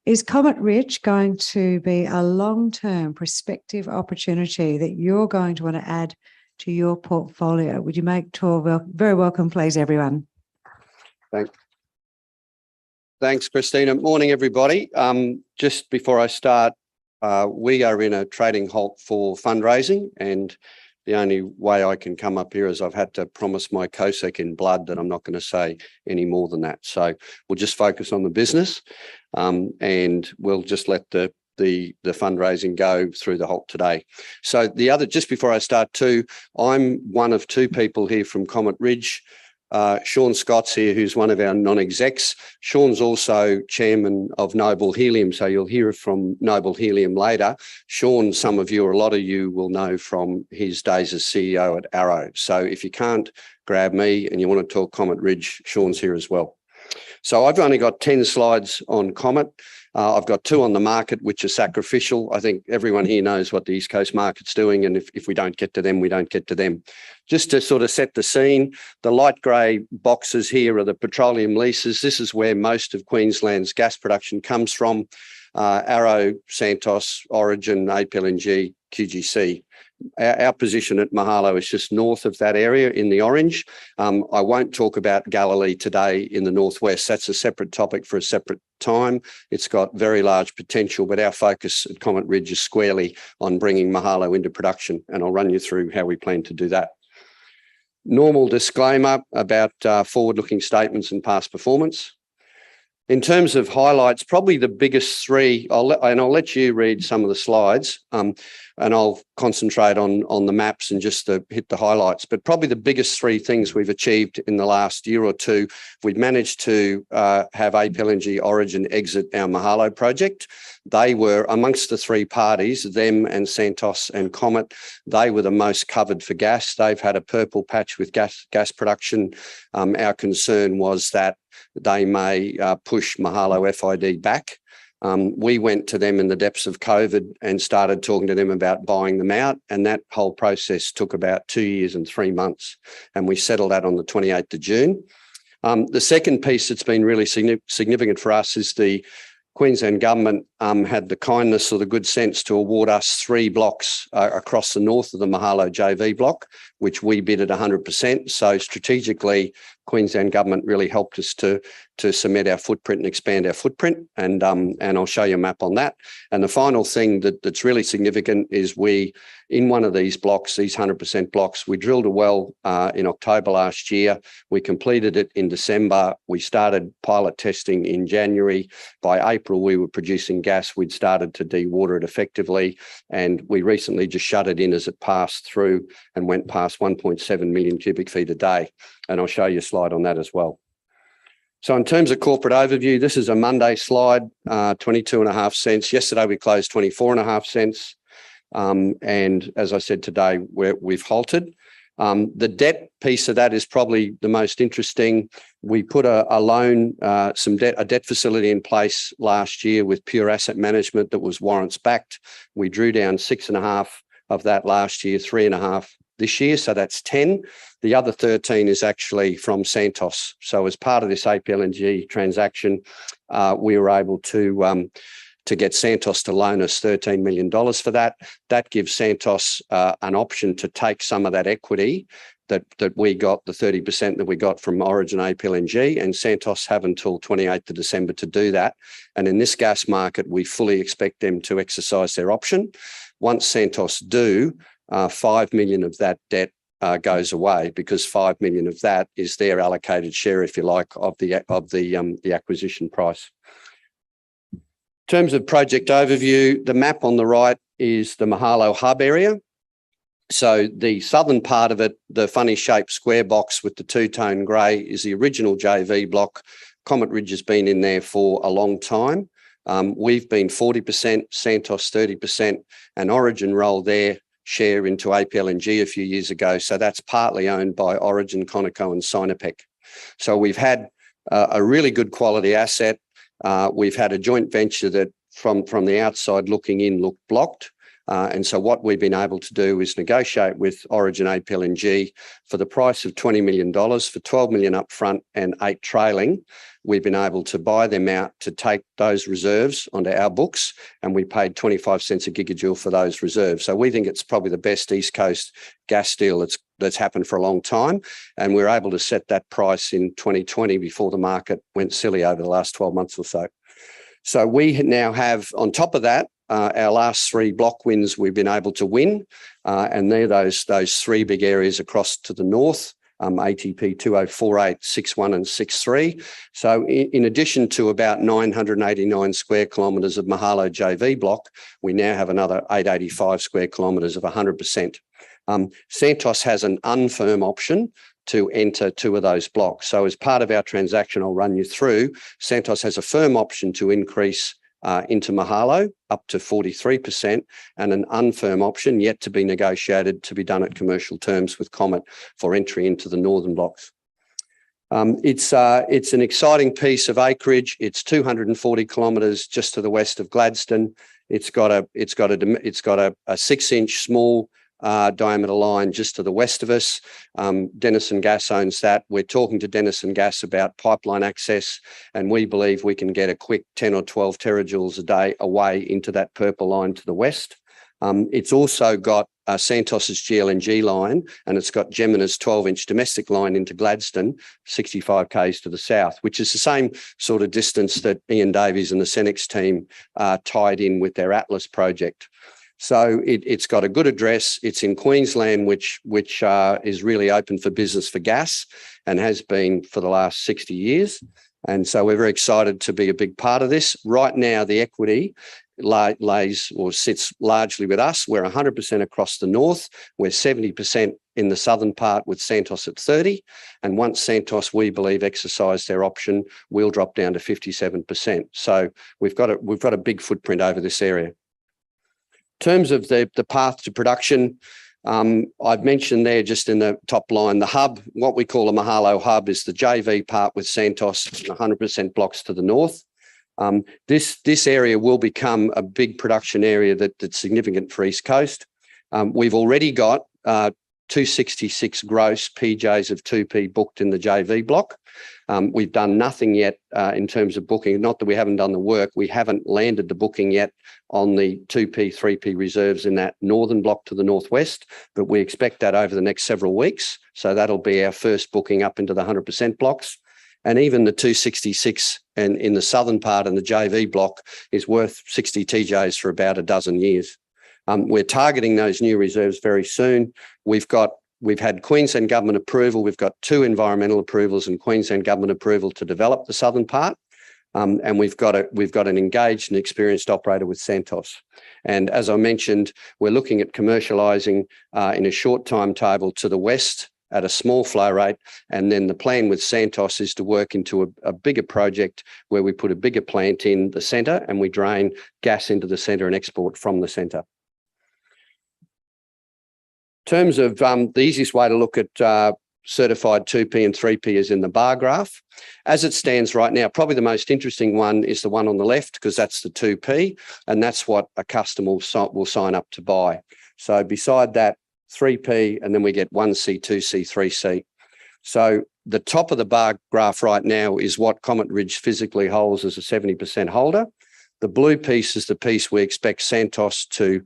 A: is Comet Ridge going to be a long-term prospective opportunity that you're going to want to add to your portfolio? Would you make Tor very welcome, please, everyone?
H: Thanks, Christina. Morning, everybody. Just before I start, we are in a trading halt for fundraising, and the only way I can come up here is I've had to promise my COSEC in blood that I'm not going to say any more than that. So we'll just focus on the business, and we'll just let the the fundraising go through the halt today. So just before I start too, I'm one of two people here from Comet Ridge. Sean Scott's here, who's one of our non-execs. Sean's also chairman of Noble Helium, so you'll hear from Noble Helium later. Sean, some of you or a lot of you will know from his days as CEO at Arrow. So if you can't grab me and you want to talk Comet Ridge, Sean's here as well. So I've only got 10 slides on Comet. I've got 2 on the market, which are sacrificial. I think everyone here knows what the East Coast market's doing, and if we don't get to them, we don't get to them. Just to sort of set the scene, the light grey boxes here are the petroleum leases. This is where most of Queensland's gas production comes from. Arrow, Santos, Origin, APLNG, QGC. Our position at Mahalo is just north of that area in the orange. I won't talk about Galilee today in the northwest. That's a separate topic for a separate time. It's got very large potential, but our focus at Comet Ridge is squarely on bringing Mahalo into production, and I'll run you through how we plan to do that. Normal disclaimer about forward-looking statements and past performance. In terms of highlights, probably the biggest 3, I'll let you read some of the slides, and I'll concentrate on the maps and just to hit the highlights. But probably the biggest 3 things we've achieved in the last year or 2, we've managed to have APLNG Origin exit our Mahalo project. They were, amongst the 3 parties, them and Santos and Comet, they were the most covered for gas. They've had a purple patch with gas production. Our concern was that they may push Mahalo FID back. We went to them in the depths of COVID and started talking to them about buying them out, and that whole process took about 2 years and 3 months, and we settled that on the 28th of June. The second piece that's been really significant for us is the Queensland Government had the kindness or the good sense to award us 3 blocks across the north of the Mahalo JV block, which we bid at 100%. So strategically, Queensland Government really helped us to cement our footprint and expand our footprint, and I'll show you a map on that. And the final thing that's really significant is in one of these blocks, these 100% blocks, we drilled a well in October last year. We completed it in December. We started pilot testing in January. By April, we were producing gas. We'd started to dewater it effectively, and we recently just shut it in as it passed through and went past 1.7 million cubic feet a day. And I'll show you a slide on that as well. So in terms of corporate overview, this is a Monday slide, 22.5 cents. Yesterday, we closed 24.5 cents. And as I said today, we've halted. The debt piece of that is probably the most interesting. We put a loan, a debt facility in place last year with Pure Asset Management that was warrants backed. We drew down 6.5 of that last year, 3.5 this year, so that's 10. The other 13 is actually from Santos. So as part of this APLNG transaction, we were able to get Santos to loan us $13 million for that. That gives Santos an option to take some of that equity that we got, the 30% that we got from Origin APLNG, and Santos have until 28th of December to do that. And in this gas market, we fully expect them to exercise their option. Once Santos do, 5 million of that debt goes away, because 5 million of that is their allocated share, if you like, of the acquisition price. In terms of project overview, the map on the right is the Mahalo hub area. So the southern part of it, the funny shaped square box with the 2-tone grey, is the original JV block. Comet Ridge has been in there for a long time. We've been 40%, Santos 30%, and Origin rolled their share into APLNG a few years ago. So that's partly owned by Origin, Conoco and Sinopec. So we've had a really good quality asset. We've had a joint venture that from the outside looking in looked blocked. And so what we've been able to do is negotiate with Origin APLNG for the price of $20 million for 12 million upfront and 8 trailing. We've been able to buy them out to take those reserves onto our books, and we paid 25 cents a gigajoule for those reserves. So we think it's probably the best East Coast gas deal that's happened for a long time. And we're able to set that price in 2020 before the market went silly over the last 12 months or so. So we now have, on top of that, our last 3 block wins we've been able to win, and they're those 3 big areas across to the north. ATP 2048, 61 and 63. So in addition to about 989 square kilometres of Mahalo JV block, we now have another 885 square kilometres of 100%. Santos has an unfirm option to enter 2 of those blocks. So as part of our transaction, I'll run you through, Santos has a firm option to increase into Mahalo up to 43% and an unfirm option yet to be negotiated to be done at commercial terms with Comet for entry into the northern blocks. It's an exciting piece of acreage. It's 240 kilometres just to the west of Gladstone. It's got a 6-inch small diameter line just to the west of us. Denison Gas owns that. We're talking to Denison Gas about pipeline access, and we believe we can get a quick 10 or 12 terajoules a day away into that purple line to the west. It's also got Santos's GLNG line, and it's got Gemina's 12-inch domestic line into Gladstone, 65 k's to the south, which is the same sort of distance that Ian Davies and the Senex team tied in with their Atlas project. So it's got a good address. It's in Queensland, which is really open for business for gas and has been for the last 60 years. And so we're very excited to be a big part of this. Right now, the equity lays or sits largely with us. We're 100% across the north. We're 70% in the southern part with Santos at 30. And once Santos, we believe, exercise their option, we'll drop down to 57%. So we've got a big footprint over this area. In terms of the path to production, I've mentioned there just in the top line, the hub, what we call a Mahalo hub, is the JV part with Santos, 100% blocks to the north. This area will become a big production area that's significant for East Coast. We've already got 266 gross PJs of 2P booked in the JV block. We've done nothing yet in terms of booking. Not that we haven't done the work. We haven't landed the booking yet on the 2P, 3P reserves in that northern block to the northwest, but we expect that over the next several weeks. So that'll be our first booking up into the 100% blocks. And even the 266 and in the southern part and the JV block is worth 60 TJs for about a dozen years. We're targeting those new reserves very soon. We've had Queensland government approval. We've got 2 environmental approvals and Queensland government approval to develop the southern part. And we've got an engaged and experienced operator with Santos. And as I mentioned, we're looking at commercialising in a short timetable to the west at a small flow rate. And then the plan with Santos is to work into a bigger project where we put a bigger plant in the centre and we drain gas into the centre and export from the centre. In terms of the easiest way to look at certified 2P and 3P is in the bar graph. As it stands right now, probably the most interesting one is the one on the left because that's the 2P and that's what a customer will sign up to buy. So beside that, 3P and then we get 1C, 2C, 3C. So the top of the bar graph right now is what Comet Ridge physically holds as a 70% holder. The blue piece is the piece we expect Santos to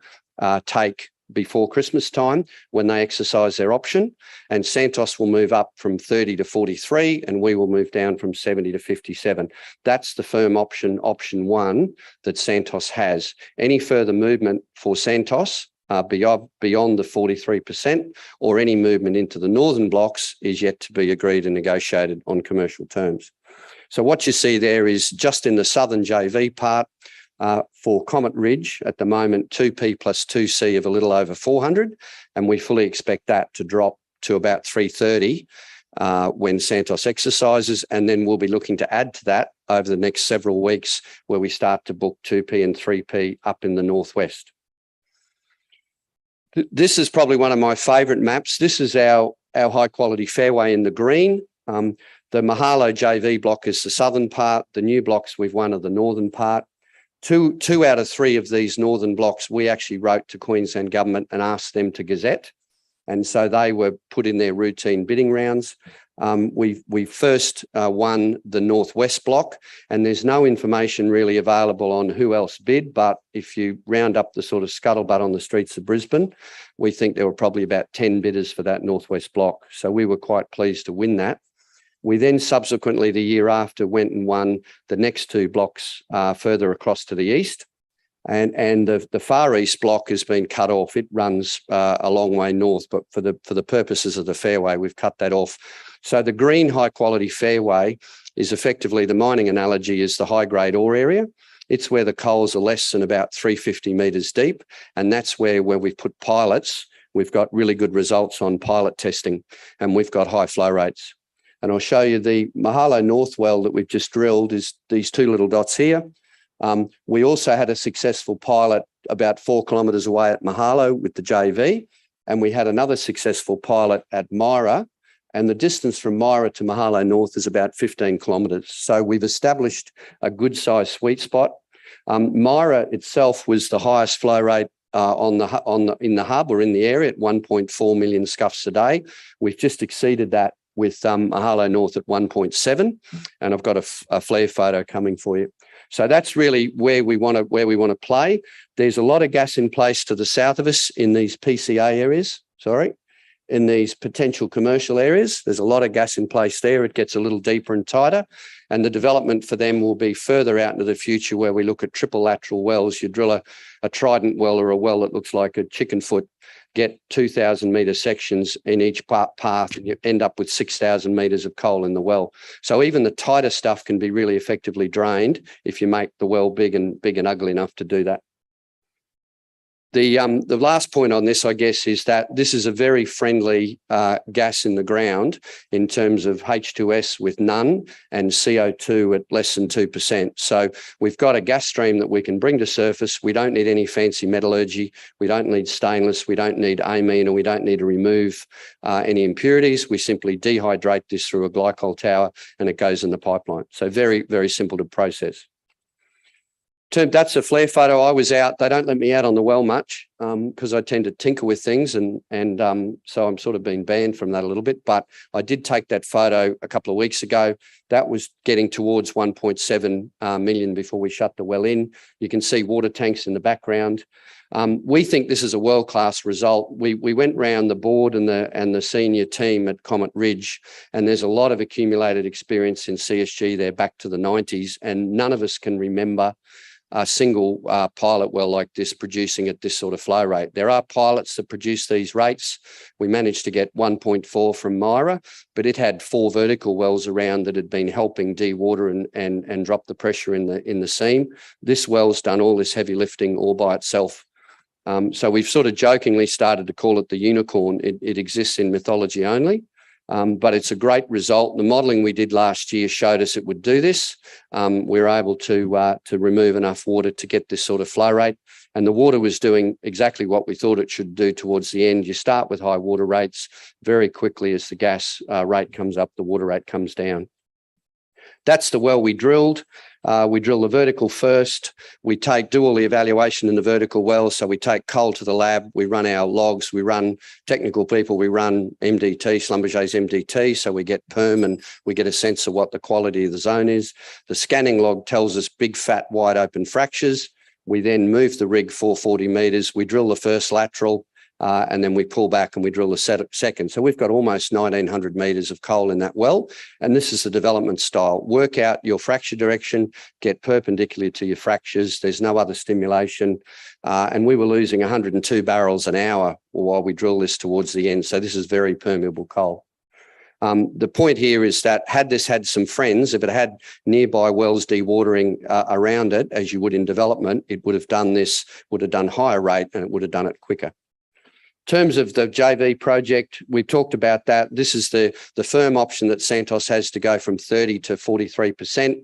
H: take before Christmas time when they exercise their option, and Santos will move up from 30 to 43 and we will move down from 70 to 57. That's the firm option 1 that Santos has. Any further movement for Santos beyond the 43% or any movement into the northern blocks is yet to be agreed and negotiated on commercial terms. So what you see there is just in the southern JV part, for Comet Ridge at the moment, 2P plus 2C of a little over 400, and we fully expect that to drop to about 330 when Santos exercises, and then we'll be looking to add to that over the next several weeks where we start to book 2P and 3P up in the northwest. This is probably one of my favourite maps. This is our high quality fairway in the green. The Mahalo JV block is the southern part. The new blocks we've won are the northern part. Two out of 3 of these northern blocks, we actually wrote to Queensland government and asked them to gazette. And so they were put in their routine bidding rounds. We first won the northwest block, and there's no information really available on who else bid. But if you round up the sort of scuttlebutt on the streets of Brisbane, we think there were probably about 10 bidders for that northwest block. So we were quite pleased to win that. We then subsequently, the year after, went and won the next 2 blocks further across to the east. And the far east block has been cut off. It runs a long way north, but for the purposes of the fairway, we've cut that off. So the green high quality fairway is effectively, the mining analogy is the high grade ore area. It's where the coals are less than about 350 metres deep. And that's where we've put pilots. We've got really good results on pilot testing, and we've got high flow rates. And I'll show you the Mahalo North well that we've just drilled is these two little dots here. We also had a successful pilot about 4 kilometres away at Mahalo with the JV, and we had another successful pilot at Myra, and the distance from Myra to Mahalo North is about 15 kilometres. So we've established a good size sweet spot. Myra itself was the highest flow rate in the hub or in the area at 1.4 million scuffs a day. We've just exceeded that with Mahalo North at 1.7, and I've got a flare photo coming for you. So that's really where we want to play. There's a lot of gas in place to the south of us in these PCA areas. In these potential commercial areas, there's a lot of gas in place there. It gets a little deeper and tighter, and the development for them will be further out into the future, where we look at triple lateral wells. You drill a trident well or a well that looks like a chicken foot, get 2,000 metre sections in each path, and you end up with 6,000 metres of coal in the well. So even the tighter stuff can be really effectively drained if you make the well big and ugly enough to do that. The last point on this, I guess, is that this is a very friendly gas in the ground in terms of H2S with none and CO2 at less than 2%. So we've got a gas stream that we can bring to surface. We don't need any fancy metallurgy. We don't need stainless. We don't need amine, or we don't need to remove any impurities. We simply dehydrate this through a glycol tower and it goes in the pipeline. So very, very simple to process. That's a flare photo. I was out. They don't let me out on the well much because I tend to tinker with things, and so I'm sort of being banned from that a little bit. But I did take that photo a couple of weeks ago. That was getting towards 1.7 million before we shut the well in. You can see water tanks in the background. We think this is a world-class result. We went round the board and the senior team at Comet Ridge, and there's a lot of accumulated experience in CSG there back to the 90s, and none of us can remember a single pilot well like this producing at this sort of flow rate. There are pilots that produce these rates. We managed to get 1.4 from Myra, but it had 4 vertical wells around that had been helping dewater and drop the pressure in the seam. This well's done all this heavy lifting all by itself. So we've sort of jokingly started to call it the unicorn. It exists in mythology only. But it's a great result. The modelling we did last year showed us it would do this. We were able to remove enough water to get this sort of flow rate, and the water was doing exactly what we thought it should do towards the end. You start with high water rates. Very quickly, as the gas rate comes up, the water rate comes down. That's the well we drilled. We drill the vertical first. We do all the evaluation in the vertical well. So we take coal to the lab. We run our logs. We run technical people. We run MDT, Schlumberger's MDT. So we get perm and we get a sense of what the quality of the zone is. The scanning log tells us big, fat, wide open fractures. We then move the rig 440 metres. We drill the first lateral. And then we pull back and we drill the second. So we've got almost 1,900 metres of coal in that well. And this is the development style. Work out your fracture direction, get perpendicular to your fractures. There's no other stimulation. And we were losing 102 barrels an hour while we drill this towards the end. So this is very permeable coal. The point here is that had this had some friends, if it had nearby wells dewatering around it, as you would in development, it would have done this, would have done higher rate, and it would have done it quicker. In terms of the JV project, we've talked about that. This is the firm option that Santos has to go from 30 to 43%.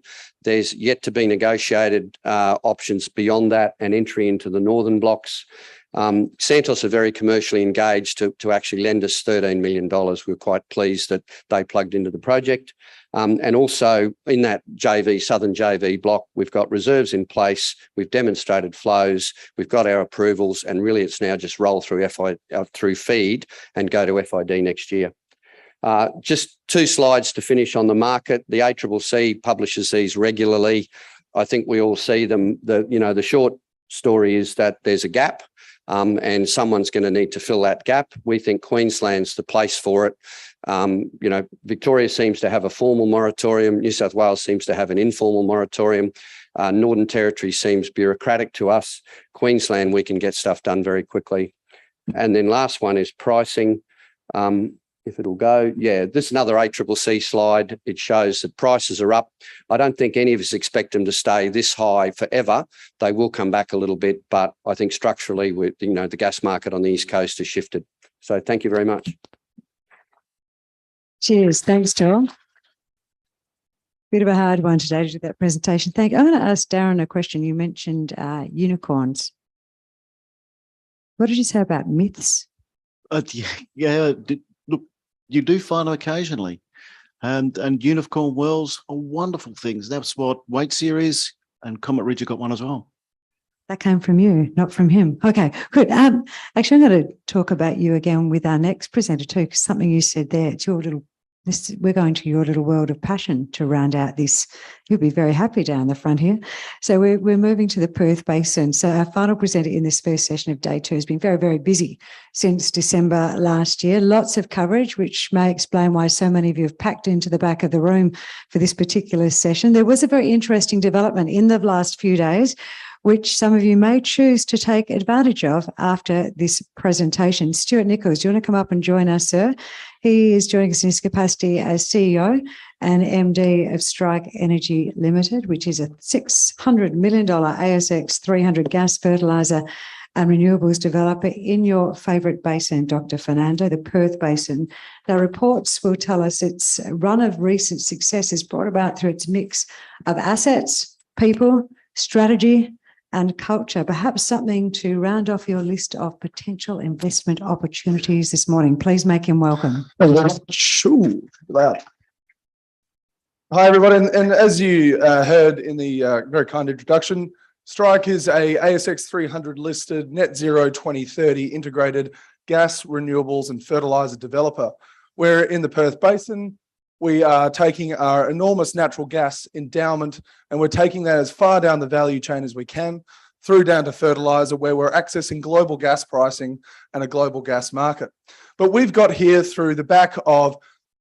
H: There's yet to be negotiated options beyond that and entry into the northern blocks. Santos are very commercially engaged to actually lend us $13 million. We're quite pleased that they plugged into the project. And also in that Southern JV block, we've got reserves in place. We've demonstrated flows. We've got our approvals, and really it's now just roll through FEED and go to FID next year. Just 2 slides to finish on the market. The ACCC publishes these regularly. I think we all see them. The short story is that there's a gap. And someone's going to need to fill that gap. We think Queensland's the place for it. Victoria seems to have a formal moratorium. New South Wales seems to have an informal moratorium. Northern Territory seems bureaucratic to us. Queensland, we can get stuff done very quickly. And then last one is pricing. If it'll go, yeah, this is another ACCC slide. It shows that prices are up. I don't think any of us expect them to stay this high forever. They will come back a little bit, but I think structurally, the gas market on the East Coast has shifted. So thank you very much.
A: Cheers. Thanks, Tom. Bit of a hard one today to do that presentation. I'm going to ask Darren a question. You mentioned unicorns. What did you say about myths?
B: Yeah, look, you do find them occasionally. And unicorn whales are wonderful things. That's what Wake Series and Comet Ridge have got one as well.
A: That came from you, not from him. Okay, good. Actually, I'm going to talk about you again with our next presenter too, because something you said there, it's your little, we're going to your little world of passion to round out this. You'll be very happy down the front here. So we're moving to the Perth Basin. So our final presenter in this first session of day 2 has been very, very busy since December last year. Lots of coverage, which may explain why so many of you have packed into the back of the room for this particular session. There was a very interesting development in the last few days, which some of you may choose to take advantage of after this presentation. Stuart Nicholls, do you want to come up and join us, sir? He is joining us in his capacity as CEO and MD of Strike Energy Ltd, which is a $600 million ASX 300 gas fertiliser and renewables developer in your favourite basin, Dr. Ferdinando, the Perth Basin. The reports will tell us its run of recent success is brought about through its mix of assets, people, strategy, and culture. Perhaps something to round off your list of potential investment opportunities this morning. Please make him welcome.
I: Sure. Hi, everybody. And as you heard in the very kind introduction, Strike is a ASX 300 listed net zero 2030 integrated gas, renewables and fertiliser developer. We're in the Perth Basin. We are taking our enormous natural gas endowment and we're taking that as far down the value chain as we can, through down to fertiliser, where we're accessing global gas pricing and a global gas market. But we've got here through the back of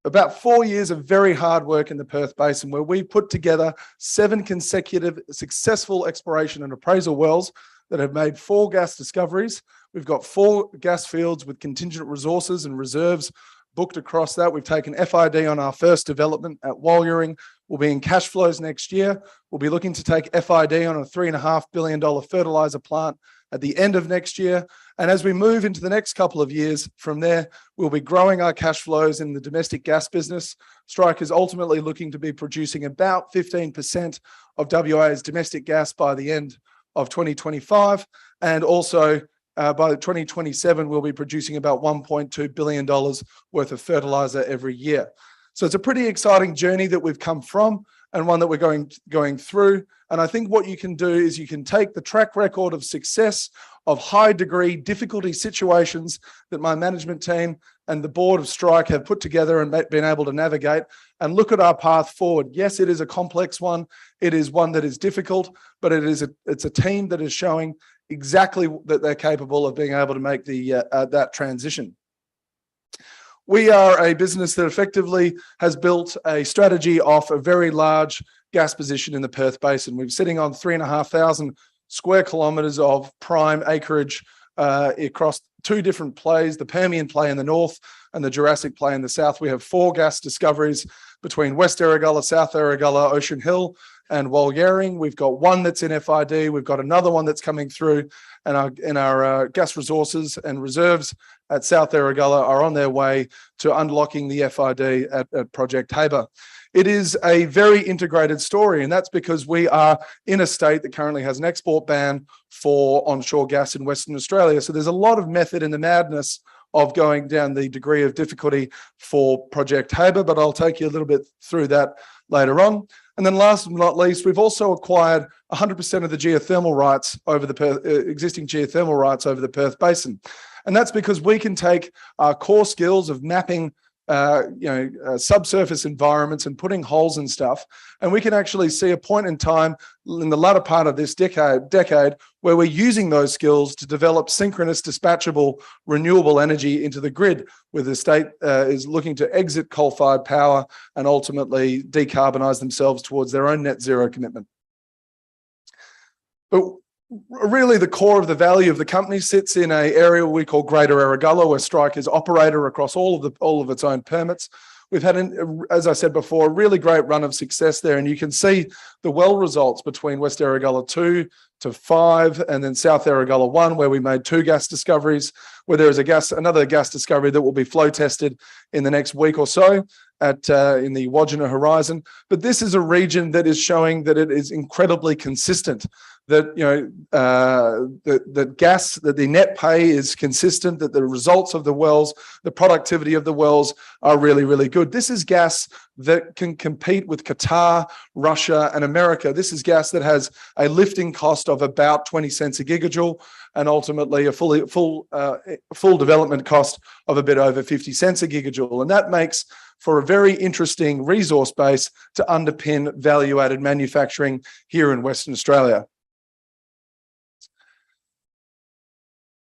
I: about 4 years of very hard work in the Perth Basin, where we put together 7 consecutive successful exploration and appraisal wells that have made 4 gas discoveries. We've got 4 gas fields with contingent resources and reserves booked across that. We've taken FID on our first development at Walyering. We'll be in cash flows next year. We'll be looking to take FID on a $3.5 billion fertiliser plant at the end of next year. And as we move into the next couple of years from there, we'll be growing our cash flows in the domestic gas business. Strike is ultimately looking to be producing about 15% of WA's domestic gas by the end of 2025. And also by 2027, we'll be producing about $1.2 billion worth of fertiliser every year. So it's a pretty exciting journey that we've come from and one that we're going through. And I think what you can do is you can take the track record of success of high degree difficulty situations that my management team and the board of Strike have put together and been able to navigate and look at our path forward. Yes, it is a complex one. It is one that is difficult, but it's a team that is showing exactly that they're capable of being able to make that transition. We are a business that effectively has built a strategy off a very large gas position in the Perth Basin. We're sitting on 3,500 square kilometres of prime acreage across 2 different plays, the Permian play in the north and the Jurassic play in the south. We have 4 gas discoveries between West Erregulla, South Erregulla, Ocean Hill and Walyering. We've got 1 that's in FID. We've got another one that's coming through, and our gas resources and reserves at South Erregulla are on their way to unlocking the FID at Project Tabor. It is a very integrated story, and that's because we are in a state that currently has an export ban for onshore gas in Western Australia. So there's a lot of method in the madness of going down the degree of difficulty for Project Tabor, but I'll take you a little bit through that later on. And then last but not least, we've also acquired 100% of the geothermal rights over the existing geothermal rights over the Perth Basin. And that's because we can take our core skills of mapping subsurface environments and putting holes and stuff, and we can actually see a point in time in the latter part of this decade where we're using those skills to develop synchronous dispatchable renewable energy into the grid, where the state is looking to exit coal-fired power and ultimately decarbonise themselves towards their own net zero commitment. But really the core of the value of the company sits in an area we call Greater Erregulla, where Strike is operator across all of its own permits. We've had, as I said before, a really great run of success there, and you can see the well results between West Erregulla 2 to 5 and then South Erregulla 1, where we made 2 gas discoveries, where there is another gas discovery that will be flow tested in the next week or so in the Wodgina horizon. But this is a region that is showing that it is incredibly consistent, that that the net pay is consistent, that the results of the wells, the productivity of the wells are really, really good. This is gas that can compete with Qatar, Russia, and America. This is gas that has a lifting cost of about 20 cents a gigajoule, and ultimately a full development cost of a bit over 50 cents a gigajoule. And that makes for a very interesting resource base to underpin value-added manufacturing here in Western Australia.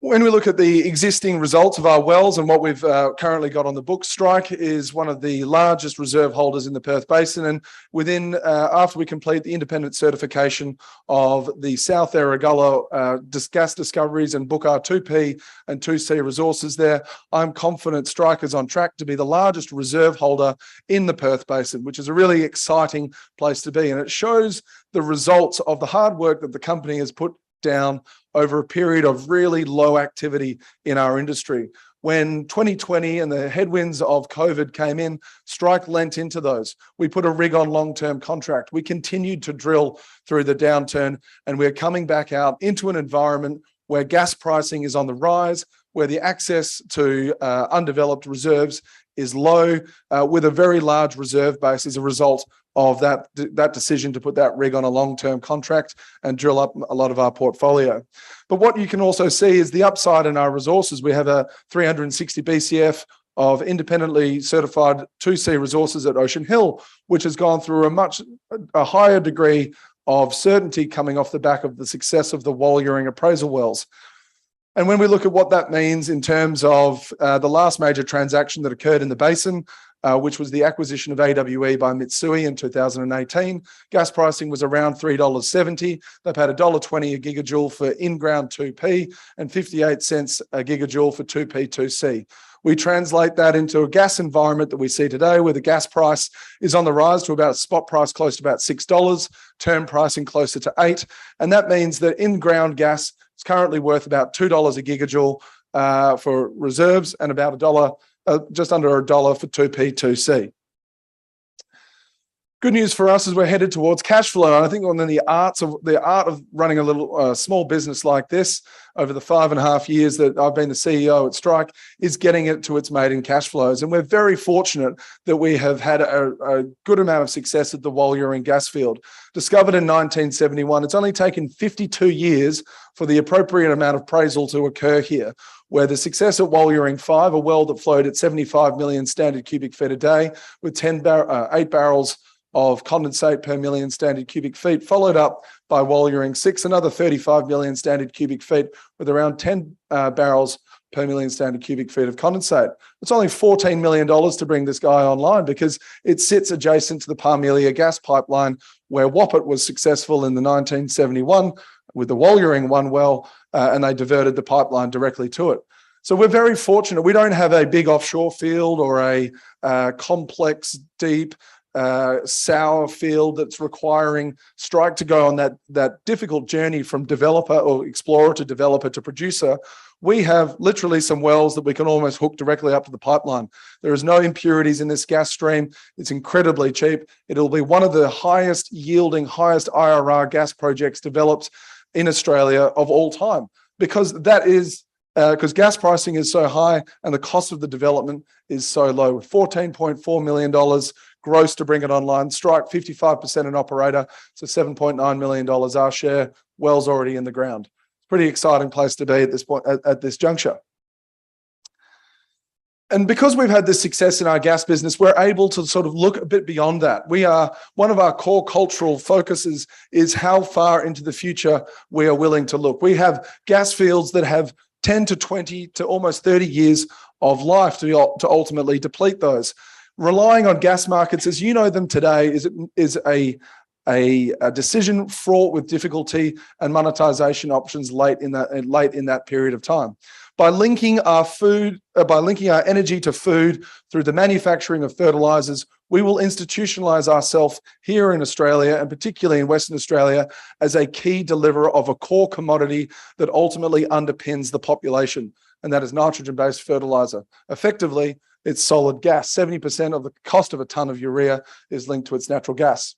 I: When we look at the existing results of our wells and what we've currently got on the books, Strike is one of the largest reserve holders in the Perth Basin. And within, after we complete the independent certification of the South Erregulla gas discoveries and book our 2P and 2C resources there, I'm confident Strike is on track to be the largest reserve holder in the Perth Basin, which is a really exciting place to be. And it shows the results of the hard work that the company has put down over a period of really low activity in our industry. When 2020 and the headwinds of COVID came in, Strike lent into those. We put a rig on long-term contract. We continued to drill through the downturn, and we're coming back out into an environment where gas pricing is on the rise, where the access to undeveloped reserves is low, with a very large reserve base as a result of that decision to put that rig on a long-term contract and drill up a lot of our portfolio. But what you can also see is the upside in our resources. We have a 360 BCF of independently certified 2C resources at Ocean Hill, which has gone through a higher degree of certainty coming off the back of the success of the Walyering appraisal wells. And when we look at what that means in terms of the last major transaction that occurred in the basin, which was the acquisition of AWE by Mitsui in 2018, gas pricing was around $3.70. They've had $1.20 a gigajoule for in-ground 2P and 58 cents a gigajoule for 2P 2C. We translate that into a gas environment that we see today, where the gas price is on the rise to about a spot price close to about $6, term pricing closer to $8. And that means that in-ground gas is currently worth about $2 a gigajoule for reserves and about just under $1 for 2P 2C. Good news for us is we're headed towards cash flow. And I think one of the art of running a little small business like this over the 5.5 years that I've been the CEO at Strike is getting it to its maiden cash flows. And we're very fortunate that we have had a good amount of success at the Walyering gas field. Discovered in 1971, it's only taken 52 years for the appropriate amount of appraisal to occur here, where the success at Walyering 5, a well that flowed at 75 million standard cubic feet a day with 8 barrels of condensate per million standard cubic feet, followed up by Walyering 6, another 35 million standard cubic feet with around 10 barrels per million standard cubic feet of condensate. It's only $14 million to bring this guy online because it sits adjacent to the Parmelia gas pipeline, where Wappet was successful in the 1971 with the Walyering 1 well, and they diverted the pipeline directly to it. So we're very fortunate. We don't have a big offshore field or a complex, deep, sour field that's requiring Strike to go on that difficult journey from developer or explorer to developer to producer. We have literally some wells that we can almost hook directly up to the pipeline. There is no impurities in this gas stream. It's incredibly cheap. It'll be one of the highest yielding, highest IRR gas projects developed in Australia of all time, because because gas pricing is so high and the cost of the development is so low. $14.4 million gross to bring it online. Strike 55% an operator, so $7.9 million our share. Wells already in the ground. Pretty exciting place to be at this point, at this juncture. And because we've had this success in our gas business, we're able to sort of look a bit beyond that. One of our core cultural focuses is how far into the future we are willing to look. We have gas fields that have 10 to 20 to almost 30 years of life to ultimately deplete those. Relying on gas markets as you know them today is a decision fraught with difficulty and monetization options late in that period of time. By linking our energy to food through the manufacturing of fertilizers, we will institutionalize ourselves here in Australia, and particularly in Western Australia, as a key deliverer of a core commodity that ultimately underpins the population, and that is nitrogen-based fertilizer. Effectively, it's solid gas. 70% of the cost of a ton of urea is linked to its natural gas.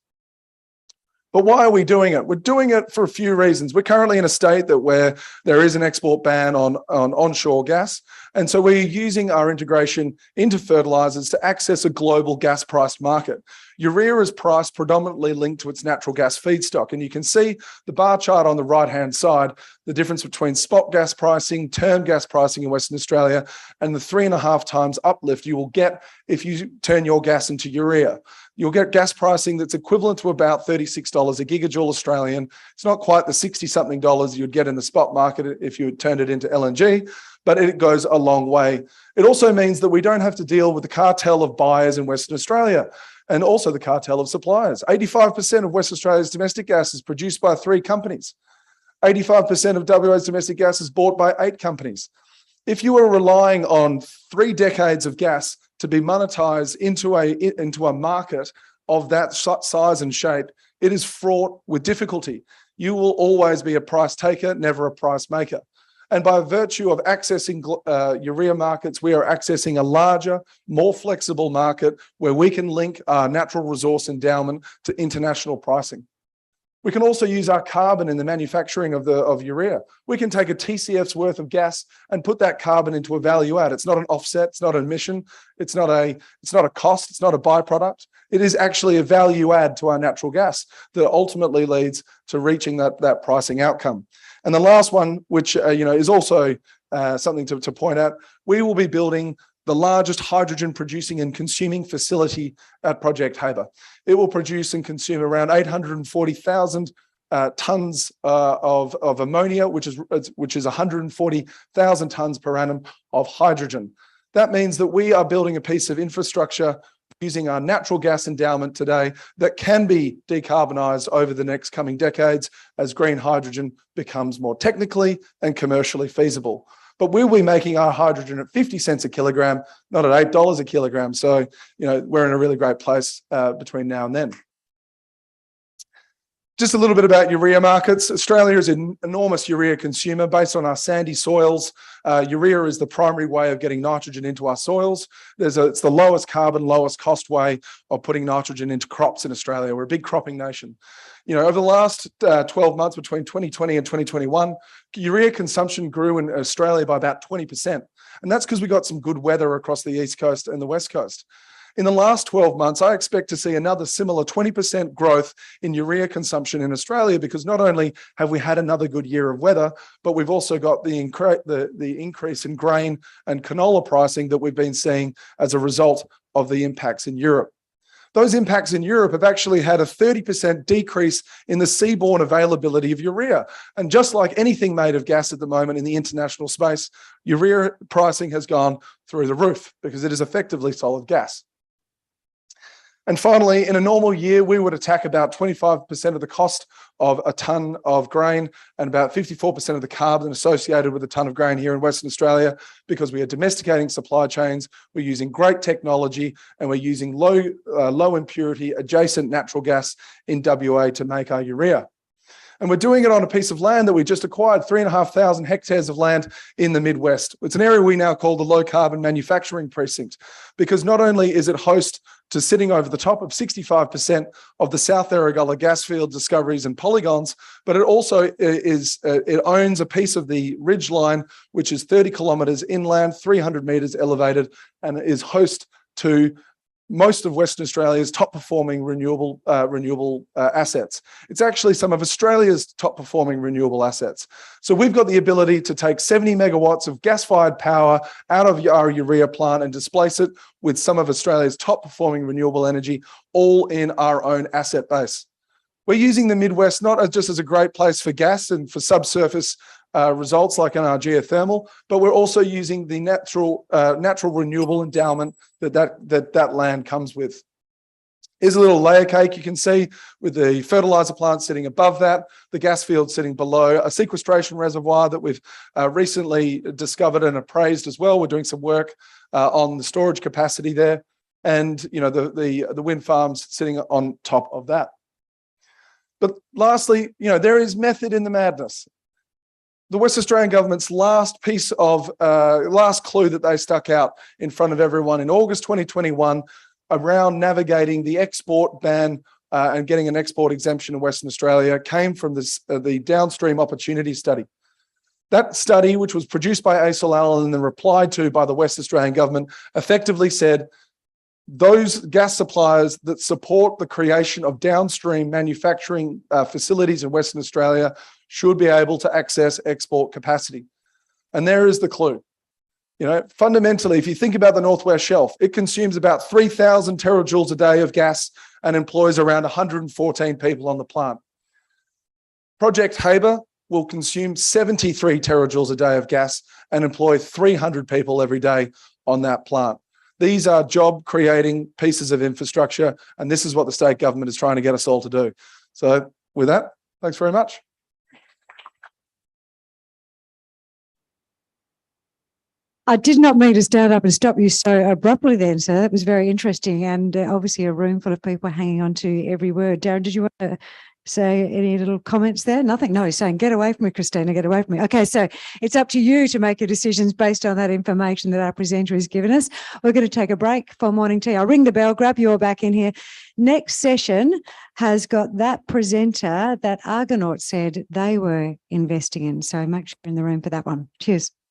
I: But why are we doing it? We're doing it for a few reasons. We're currently in a state where there is an export ban on onshore gas. And so we're using our integration into fertilizers to access a global gas price market. Urea is priced predominantly linked to its natural gas feedstock. And you can see the bar chart on the right-hand side, the difference between spot gas pricing, term gas pricing in Western Australia, and the 3.5 times uplift you will get if you turn your gas into urea. You'll get gas pricing that's equivalent to about $36 a gigajoule Australian. It's not quite the 60-something dollars you'd get in the spot market if you had turned it into LNG, but it goes a long way. It also means that we don't have to deal with the cartel of buyers in Western Australia and also the cartel of suppliers. 85% of Western Australia's domestic gas is produced by 3 companies. 85% of WA's domestic gas is bought by 8 companies. If you are relying on 3 decades of gas to be monetized into a market of that size and shape, it is fraught with difficulty. You will always be a price taker, never a price maker. And by virtue of accessing urea markets, we are accessing a larger, more flexible market where we can link our natural resource endowment to international pricing. We can also use our carbon in the manufacturing of urea. We can take a TCF's worth of gas and put that carbon into a value add. It's not an offset, it's not an emission, it's not a cost, it's not a byproduct. It is actually a value add to our natural gas that ultimately leads to reaching that pricing outcome. And the last one, which is also something to point out, we will be building the largest hydrogen producing and consuming facility at Project Haber. It will produce and consume around 840,000 tons of ammonia, which is 140,000 tons per annum of hydrogen. That means that we are building a piece of infrastructure using our natural gas endowment today that can be decarbonised over the next coming decades as green hydrogen becomes more technically and commercially feasible. But we'll be making our hydrogen at 50 cents a kilogram, not at $8 a kilogram. So, we're in a really great place between now and then. Just a little bit about urea markets. Australia is an enormous urea consumer based on our sandy soils. Urea is the primary way of getting nitrogen into our soils. It's the lowest carbon, lowest cost way of putting nitrogen into crops in Australia. We're a big cropping nation. Over the last 12 months between 2020 and 2021, urea consumption grew in Australia by about 20%. And that's because we got some good weather across the East Coast and the West Coast. In the last 12 months, I expect to see another similar 20% growth in urea consumption in Australia, because not only have we had another good year of weather, but we've also got the increase in grain and canola pricing that we've been seeing as a result of the impacts in Europe. Those impacts in Europe have actually had a 30% decrease in the seaborne availability of urea. And just like anything made of gas at the moment in the international space, urea pricing has gone through the roof because it is effectively solid gas. And finally, in a normal year, we would attack about 25% of the cost of a tonne of grain and about 54% of the carbon associated with a tonne of grain here in Western Australia, because we are domesticating supply chains, we're using great technology, and we're using low impurity adjacent natural gas in WA to make our urea. And we're doing it on a piece of land that we just acquired, 3,500 hectares of land in the Midwest. It's an area we now call the low carbon manufacturing precinct, because not only is it host to sitting over the top of 65% of the South Erregulla gas field discoveries and polygons, but it also it owns a piece of the ridge line, which is 30 kilometres inland, 300 metres elevated, and is host to most of Western Australia's top performing renewable assets. It's actually some of Australia's top performing renewable assets. So we've got the ability to take 70 megawatts of gas-fired power out of our urea plant and displace it with some of Australia's top performing renewable energy, all in our own asset base. We're using the Midwest not just as a great place for gas and for subsurface results like in our geothermal, but we're also using the natural renewable endowment that land comes with. Here's a little layer cake you can see with the fertilizer plant sitting above that, the gas field sitting below, a sequestration reservoir that we've recently discovered and appraised as well. We're doing some work on the storage capacity there, and the wind farms sitting on top of that. But lastly, there is method in the madness. The West Australian government's last piece of last clue that they stuck out in front of everyone in August 2021 around navigating the export ban and getting an export exemption in Western Australia came from the downstream opportunity study. That study, which was produced by ASL Allen and then replied to by the West Australian government, effectively said those gas suppliers that support the creation of downstream manufacturing facilities in Western Australia should be able to access export capacity. And there is the clue. Fundamentally, if you think about the Northwest Shelf, it consumes about 3,000 terajoules a day of gas and employs around 114 people on the plant. Project Haber will consume 73 terajoules a day of gas and employ 300 people every day on that plant. These are job-creating pieces of infrastructure, and this is what the state government is trying to get us all to do. So with that, thanks very much.
A: I did not mean to stand up and stop you so abruptly then, sir. That was very interesting, and obviously a room full of people hanging on to every word. Darren, did you want to say any little comments there? Nothing? No, he's saying, get away from me, Christina, get away from me. Okay, so it's up to you to make your decisions based on that information that our presenter has given us. We're going to take a break for morning tea. I'll ring the bell, grab you all back in here. Next session has got that presenter that Argonaut said they were investing in, so make sure you're in the room for that one. Cheers.